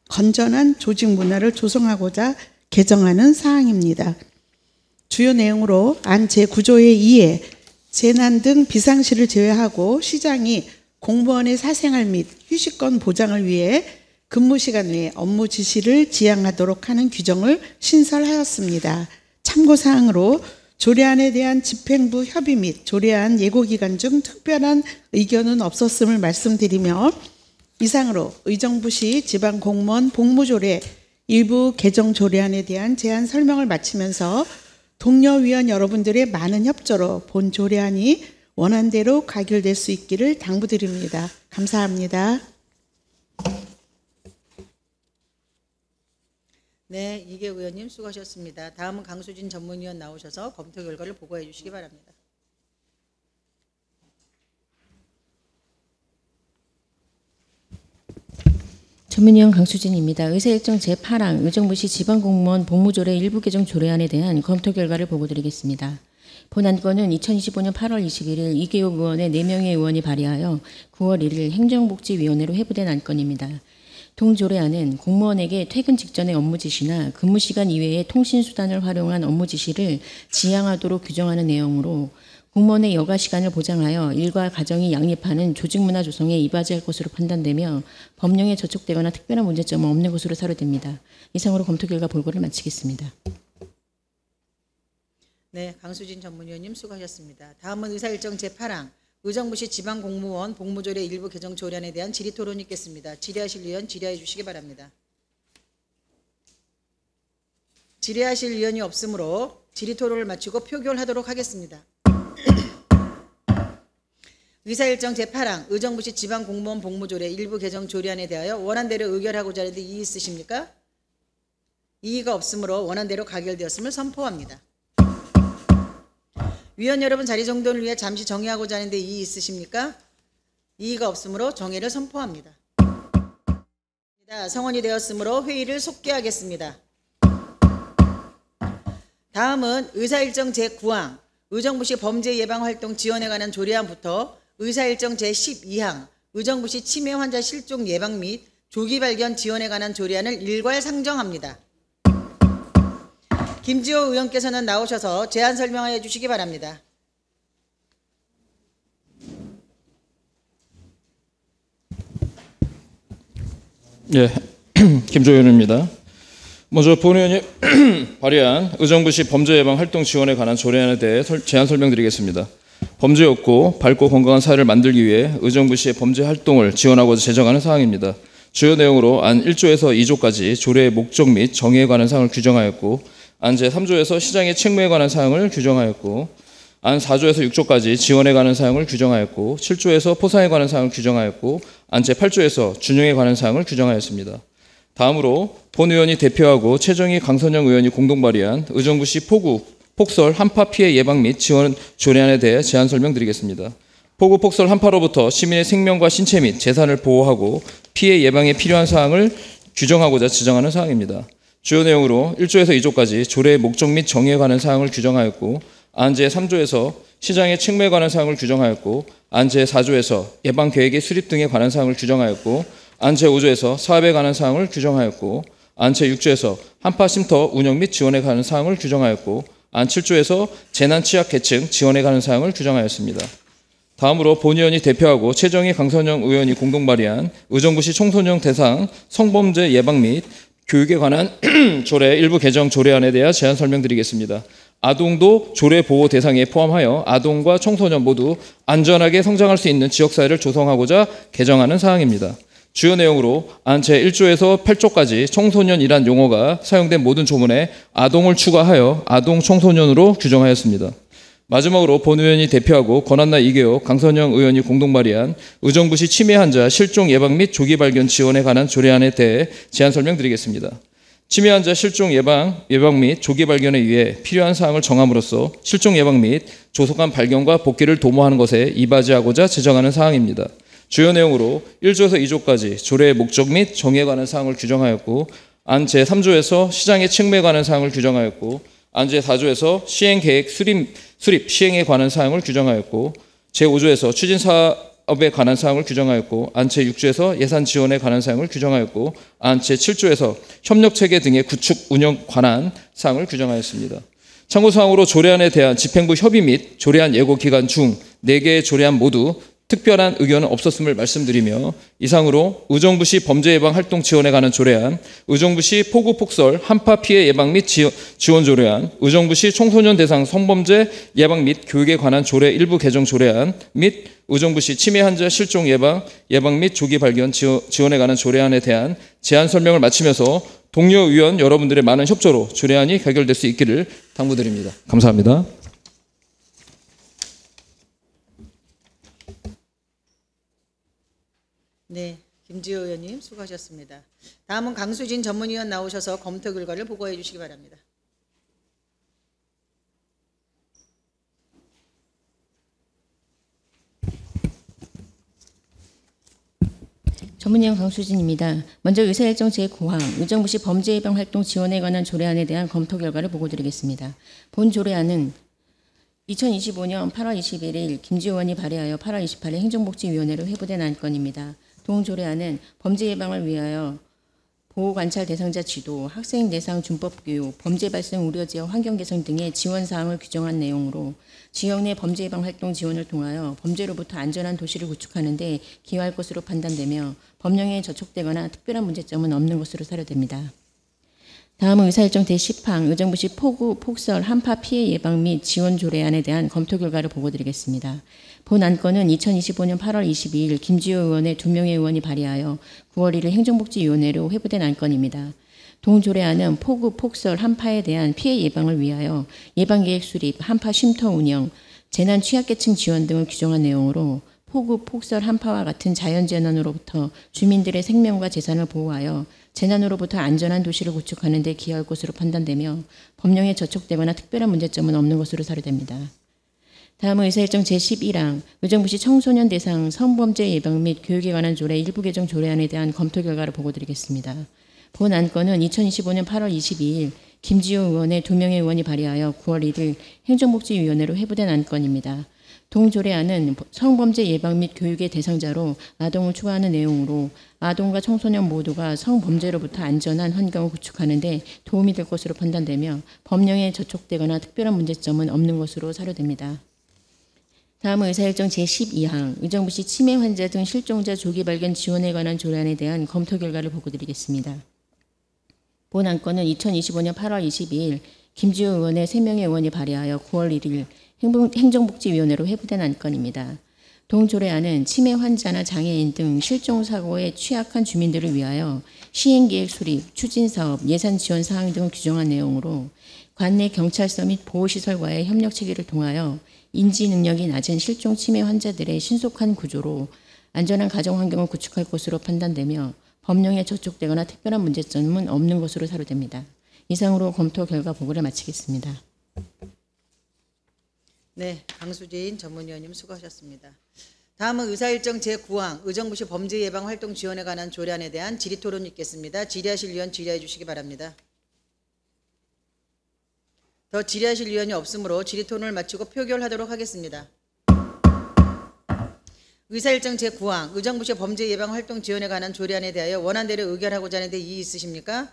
건전한 조직 문화를 조성하고자 개정하는 사항입니다. 주요 내용으로 안 제9조의 2에 재난 등 비상시를 제외하고 시장이 공무원의 사생활 및 휴식권 보장을 위해 근무시간 외에 업무 지시를 지향하도록 하는 규정을 신설하였습니다. 참고사항으로 조례안에 대한 집행부 협의 및 조례안 예고기간 중 특별한 의견은 없었음을 말씀드리며 이상으로 의정부시 지방공무원 복무조례 일부 개정 조례안에 대한 제안 설명을 마치면서 동료 위원 여러분들의 많은 협조로 본 조례안이 원안대로 가결될 수 있기를 당부드립니다. 감사합니다. 네, 이계욱 의원님 수고하셨습니다. 다음은 강수진 전문위원 나오셔서 검토 결과를 보고해 주시기 바랍니다. 전문위원 강수진입니다. 의사일정 제8항 의정부시 지방공무원 복무조례 일부 개정 조례안에 대한 검토 결과를 보고드리겠습니다. 본 안건은 2025년 8월 21일 이계욱 의원의 4명의 의원이 발의하여 9월 1일 행정복지위원회로 회부된 안건입니다. 동조례안은 공무원에게 퇴근 직전의 업무 지시나 근무시간 이외의 통신수단을 활용한 업무 지시를 지향하도록 규정하는 내용으로 공무원의 여가 시간을 보장하여 일과 가정이 양립하는 조직문화 조성에 이바지할 것으로 판단되며 법령에 저촉되거나 특별한 문제점은 없는 것으로 사료됩니다. 이상으로 검토 결과 보고를 마치겠습니다. 네, 강수진 전문위원님 수고하셨습니다. 다음은 의사일정 제8항 의정부시 지방공무원 복무조례 일부 개정 조례안에 대한 질의토론이 있겠습니다. 질의하실 의원 질의해 주시기 바랍니다. 질의하실 의원이 없으므로 질의토론을 마치고 표결하도록 하겠습니다. 의사일정 제8항 의정부시 지방공무원 복무조례 일부 개정 조례안에 대하여 원안대로 의결하고자 하는데 이의 있으십니까? 이의가 없으므로 원안대로 가결되었음을 선포합니다. 위원 여러분 자리 정돈을 위해 잠시 정의하고자 하는데 이의 있으십니까? 이의가 없으므로 정의를 선포합니다. 성원이 되었으므로 회의를 속개하겠습니다. 다음은 의사일정 제9항 의정부시 범죄예방활동 지원에 관한 조례안부터 의사일정 제12항 의정부시 치매 환자 실종 예방 및 조기 발견 지원에 관한 조례안을 일괄 상정합니다. 김지호 의원께서는 나오셔서 제안 설명하여 주시기 바랍니다. 예, 김지호 의원입니다. 먼저 본 의원이 발의한 의정부시 범죄예방활동 지원에 관한 조례안에 대해 제안 설명드리겠습니다. 범죄 없고 밝고 건강한 사회를 만들기 위해 의정부시의 범죄활동을 지원하고자 제정하는 사항입니다. 주요 내용으로 안 1조에서 2조까지 조례의 목적 및 정의에 관한 사항을 규정하였고, 안 제3조에서 시장의 책무에 관한 사항을 규정하였고, 안 4조에서 6조까지 지원에 관한 사항을 규정하였고, 7조에서 포상에 관한 사항을 규정하였고, 안 제8조에서 준용에 관한 사항을 규정하였습니다. 다음으로 본 의원이 대표하고 최정희, 강선영 의원이 공동 발의한 의정부시 폭우, 폭설, 한파 피해 예방 및 지원 조례안에 대해 제안 설명드리겠습니다. 폭우, 폭설, 한파로부터 시민의 생명과 신체 및 재산을 보호하고 피해 예방에 필요한 사항을 규정하고자 지정하는 사항입니다. 주요 내용으로 1조에서 2조까지 조례의 목적 및 정의에 관한 사항을 규정하였고, 안 제3조에서 시장의 책무에 관한 사항을 규정하였고, 안 제4조에서 예방 계획의 수립 등에 관한 사항을 규정하였고, 안 제5조에서 사업에 관한 사항을 규정하였고, 안 제6조에서 한파 쉼터 운영 및 지원에 관한 사항을 규정하였고, 안 7조에서 재난 취약 계층 지원에 관한 사항을 규정하였습니다. 다음으로 본 의원이 대표하고 최정희, 강선영 의원이 공동 발의한 의정부시 청소년 대상 성범죄 예방 및 교육에 관한 조례 일부 개정 조례안에 대해 제안 설명드리겠습니다. 아동도 조례 보호 대상에 포함하여 아동과 청소년 모두 안전하게 성장할 수 있는 지역사회를 조성하고자 개정하는 사항입니다. 주요 내용으로 안 제1조에서 8조까지 청소년이란 용어가 사용된 모든 조문에 아동을 추가하여 아동 청소년으로 규정하였습니다. 마지막으로 본 의원이 대표하고 권한나 이계호, 강선영 의원이 공동 발의한 의정부시 치매 환자 실종 예방 및 조기 발견 지원에 관한 조례안에 대해 제안 설명드리겠습니다. 치매 환자 실종 예방 및 조기 발견에 의해 필요한 사항을 정함으로써 실종 예방 및 조속한 발견과 복귀를 도모하는 것에 이바지하고자 제정하는 사항입니다. 주요 내용으로 1조에서 2조까지 조례의 목적 및 정의에 관한 사항을 규정하였고, 안 제3조에서 시장의 책무에 관한 사항을 규정하였고, 안 제4조에서 시행계획 수립 시행에 관한 사항을 규정하였고, 제5조에서 추진사업에 관한 사항을 규정하였고, 안 제6조에서 예산 지원에 관한 사항을 규정하였고, 안 제7조에서 협력체계 등의 구축 운영 관한 사항을 규정하였습니다. 참고사항으로 조례안에 대한 집행부 협의 및 조례안 예고 기간 중 4개의 조례안 모두 특별한 의견은 없었음을 말씀드리며, 이상으로 의정부시 범죄 예방 활동 지원에 관한 조례안, 의정부시 폭우 폭설 한파 피해 예방 및 지원 조례안, 의정부시 청소년 대상 성범죄 예방 및 교육에 관한 조례 일부 개정 조례안 및 의정부시 치매 환자 실종 예방 및 조기 발견 지원에 관한 조례안에 대한 제안 설명을 마치면서 동료 의원 여러분들의 많은 협조로 조례안이 가결될 수 있기를 당부드립니다. 감사합니다. 네, 김지호 의원님 수고하셨습니다. 다음은 강수진 전문위원 나오셔서 검토 결과를 보고해 주시기 바랍니다. 전문위원 강수진입니다. 먼저 의사일정 제9항 의정부시 범죄 예방 활동 지원에 관한 조례안에 대한 검토 결과를 보고드리겠습니다. 본 조례안은 2025년 8월 21일 김지호 의원이 발의하여 8월 28일 행정복지위원회로 회부된 안건입니다. 동조례안은 범죄 예방을 위하여 보호관찰 대상자 지도, 학생 대상 준법교육, 범죄 발생 우려 지역 환경 개선 등의 지원 사항을 규정한 내용으로 지역 내 범죄 예방 활동 지원을 통하여 범죄로부터 안전한 도시를 구축하는 데 기여할 것으로 판단되며 법령에 저촉되거나 특별한 문제점은 없는 것으로 사료됩니다. 다음은 의사일정 제10항 의정부시 폭우, 폭설, 한파 피해 예방 및 지원 조례안에 대한 검토 결과를 보고드리겠습니다. 본 안건은 2025년 8월 22일 김지호 의원의 2명의 의원이 발의하여 9월 1일 행정복지위원회로 회부된 안건입니다. 동조례안은 폭우, 폭설, 한파에 대한 피해 예방을 위하여 예방계획 수립, 한파 쉼터 운영, 재난 취약계층 지원 등을 규정한 내용으로 폭우, 폭설, 한파와 같은 자연재난으로부터 주민들의 생명과 재산을 보호하여 재난으로부터 안전한 도시를 구축하는 데 기여할 것으로 판단되며 법령에 저촉되거나 특별한 문제점은 없는 것으로 사료됩니다. 다음은 의사일정 제11항 의정부시 청소년 대상 성범죄 예방 및 교육에 관한 조례 일부 개정 조례안에 대한 검토 결과를 보고드리겠습니다. 본 안건은 2025년 8월 22일 김지호 의원의 2명의 의원이 발의하여 9월 1일 행정복지위원회로 회부된 안건입니다. 동조례안은 성범죄 예방 및 교육의 대상자로 아동을 추가하는 내용으로 아동과 청소년 모두가 성범죄로부터 안전한 환경을 구축하는 데 도움이 될 것으로 판단되며 법령에 저촉되거나 특별한 문제점은 없는 것으로 사료됩니다. 다음은 의사일정 제12항 의정부시 치매 환자 등 실종자 조기 발견 지원에 관한 조례안에 대한 검토 결과를 보고드리겠습니다. 본 안건은 2025년 8월 22일 김지호 의원의 3명의 의원이 발의하여 9월 1일 행정복지위원회로 회부된 안건입니다. 동조례안은 치매 환자나 장애인 등 실종사고에 취약한 주민들을 위하여 시행계획 수립, 추진사업, 예산 지원 사항 등을 규정한 내용으로 관내 경찰서 및 보호시설과의 협력 체계를 통하여 인지 능력이 낮은 실종 치매 환자들의 신속한 구조로 안전한 가정 환경을 구축할 것으로 판단되며 법령에 저촉되거나 특별한 문제점은 없는 것으로 사료됩니다. 이상으로 검토 결과 보고를 마치겠습니다. 네, 강수진 전문위원님 수고하셨습니다. 다음은 의사일정 제9항 의정부시 범죄예방활동 지원에 관한 조례안에 대한 질의토론 있겠습니다. 질의하실 위원 질의해 주시기 바랍니다. 더 질의하실 위원이 없으므로 질의토론을 마치고 표결하도록 하겠습니다. 의사일정 제9항 의정부시 범죄예방활동 지원에 관한 조례안에 대하여 원안대로 의결하고자 하는데 이의 있으십니까?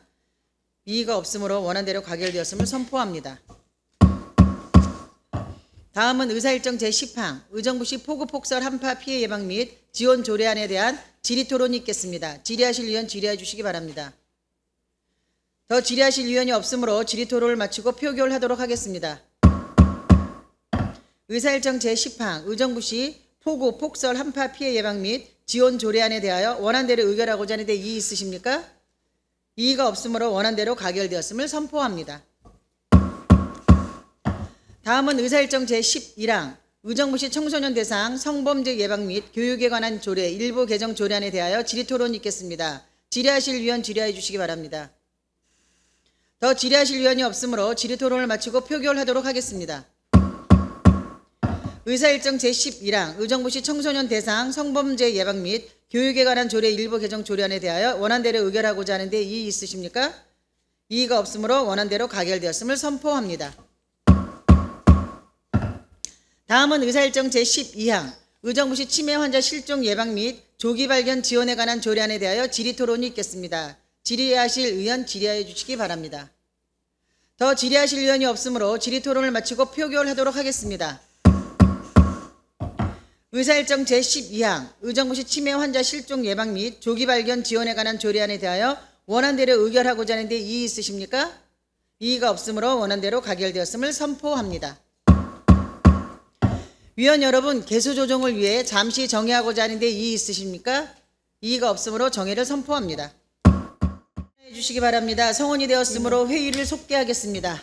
이의가 없으므로 원안대로 가결되었음을 선포합니다. 다음은 의사일정 제10항 의정부시 폭우폭설 한파 피해 예방 및 지원 조례안에 대한 질의토론이 있겠습니다. 질의하실 위원 질의해 주시기 바랍니다. 더 질의하실 위원이 없으므로 질의토론을 마치고 표결하도록 하겠습니다. 의사일정 제10항 의정부시 폭우, 폭설, 한파 피해 예방 및 지원 조례안에 대하여 원안대로 의결하고자 하는데 이의 있으십니까? 이의가 없으므로 원안대로 가결되었음을 선포합니다. 다음은 의사일정 제11항 의정부시 청소년 대상 성범죄 예방 및 교육에 관한 조례 일부 개정 조례안에 대하여 질의토론이 있겠습니다. 질의하실 위원 질의해 주시기 바랍니다. 더 질의하실 위원이 없으므로 질의토론을 마치고 표결하도록 하겠습니다. 의사일정 제11항 의정부시 청소년 대상 성범죄 예방 및 교육에 관한 조례 일부 개정 조례안에 대하여 원안대로 의결하고자 하는데 이의 있으십니까? 이의가 없으므로 원안대로 가결되었음을 선포합니다. 다음은 의사일정 제12항 의정부시 치매 환자 실종 예방 및 조기 발견 지원에 관한 조례안에 대하여 질의토론이 있겠습니다. 질의하실 의원 질의해 주시기 바랍니다. 더 질의하실 의원이 없으므로 질의토론을 마치고 표결하도록 하겠습니다. 의사일정 제12항 의정부시 치매 환자 실종 예방 및 조기 발견 지원에 관한 조례안에 대하여 원안대로 의결하고자 하는데 이의 있으십니까? 이의가 없으므로 원안대로 가결되었음을 선포합니다. 위원 여러분, 개수 조정을 위해 잠시 정회하고자 하는데 이의 있으십니까? 이의가 없으므로 정회를 선포합니다. 해 주시기 바랍니다. 성원이 되었으므로 회의를 속개하겠습니다.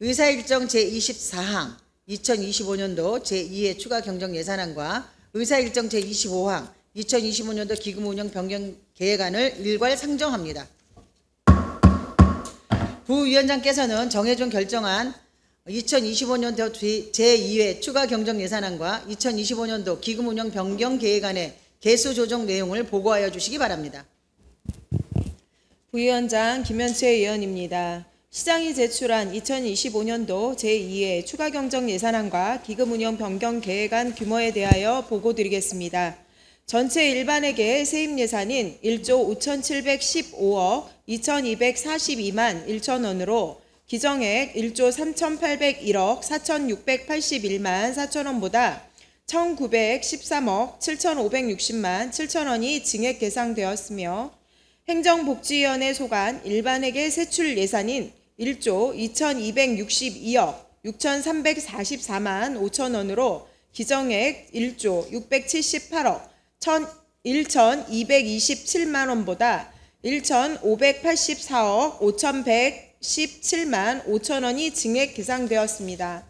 의사일정 제24항 2025년도 제2회 추가 경정 예산안과 의사일정 제25항 2025년도 기금 운영 변경 계획안을 일괄 상정합니다. 부위원장께서는 정해준 결정안 2025년도 제2회 추가 경정 예산안과 2025년도 기금 운영 변경 계획안의 개수 조정 내용을 보고하여 주시기 바랍니다. 부위원장 김현채 의원입니다. 시장이 제출한 2025년도 제2회 추가 경정 예산안과 기금 운영 변경 계획안 규모에 대하여 보고드리겠습니다. 전체 일반회계 세입 예산인 1조 5,715억 2,242만 1천 원으로 기정액 1조 3,801억 4,681만 4천 원보다 1,913억 7,560만 7천 원이 증액 계상되었으며 행정복지위원회 소관 일반회계 세출 예산인 1조 2,262억 6,344만 5천 원으로 기정액 1조 678억 1,227만 원보다 1,584억 5,117만 5천 원이 증액 계상되었습니다.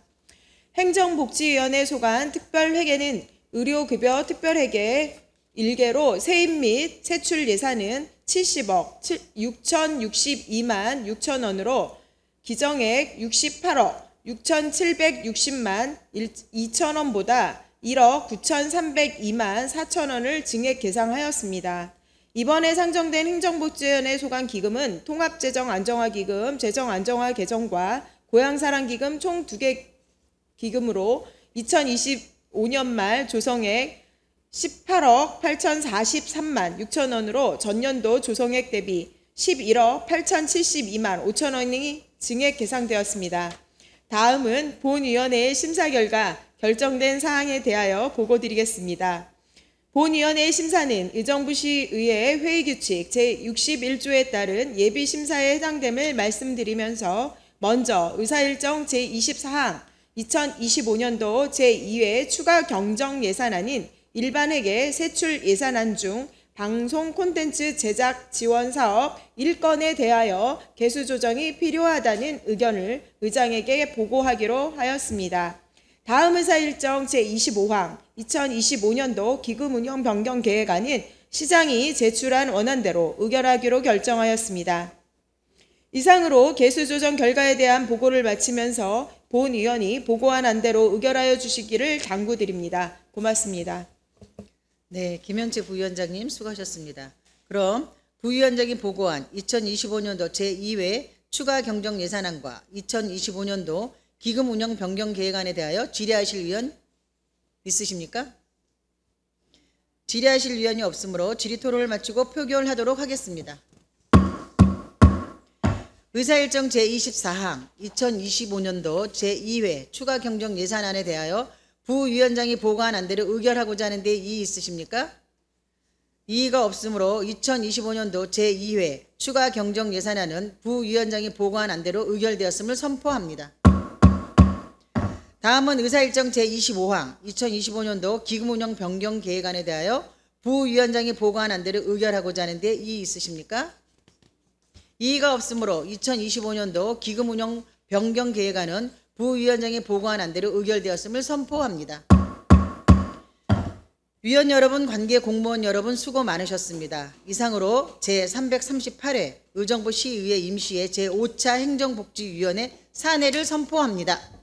행정복지위원회 소관 특별회계는 의료급여 특별회계 1개로 세입 및 세출 예산은 70억 6,062만 6천 원으로 기정액 68억 6,760만 2천 원보다 1억 9,302만 4천 원을 증액 계상하였습니다. 이번에 상정된 행정복지위원회 소관 기금은 통합재정안정화기금, 재정안정화 개정과 고향사랑기금 총 2개 기금으로 2025년 말 조성액 18억 8,043만 6천 원으로 전년도 조성액 대비 11억 8,072만 5천 원이 증액 계상되었습니다. 다음은 본위원회의 심사 결과 결정된 사항에 대하여 보고드리겠습니다. 본위원회의 심사는 의정부시의회 회의규칙 제61조에 따른 예비심사에 해당됨을 말씀드리면서 먼저 의사일정 제24항 2025년도 제2회 추가 경정 예산안인 일반회계 세출 예산안 중 방송 콘텐츠 제작 지원 사업 1건에 대하여 개수 조정이 필요하다는 의견을 의장에게 보고하기로 하였습니다. 다음 의사 일정 제25항 2025년도 기금 운영 변경 계획안은 시장이 제출한 원안대로 의결하기로 결정하였습니다. 이상으로 개수 조정 결과에 대한 보고를 마치면서 본 의원이 보고한 안대로 의결하여 주시기를 당부드립니다. 고맙습니다. 네, 김현채 부위원장님 수고하셨습니다. 그럼 부위원장이 보고한 2025년도 제2회 추가 경정 예산안과 2025년도 기금 운영 변경 계획안에 대하여 질의하실 의원 있으십니까? 질의하실 의원이 없으므로 질의 토론을 마치고 표결하도록 하겠습니다. 의사일정 제24항 2025년도 제2회 추가 경정 예산안에 대하여 부위원장이 보고한 안대로 의결하고자 하는데 이의 있으십니까? 이의가 없으므로 2025년도 제2회 추가 경정 예산안은 부위원장이 보고한 안대로 의결되었음을 선포합니다. 다음은 의사일정 제25항 2025년도 기금운영 변경 계획안에 대하여 부위원장이 보고한 안대로 의결하고자 하는데 이의 있으십니까? 이의가 없으므로 2025년도 기금운영 변경 계획안은 부위원장이 보고한 안대로 의결되었음을 선포합니다. 위원 여러분, 관계 공무원 여러분 수고 많으셨습니다. 이상으로 제338회 의정부 시의회 임시회 제5차 행정복지위원회 산회를 선포합니다.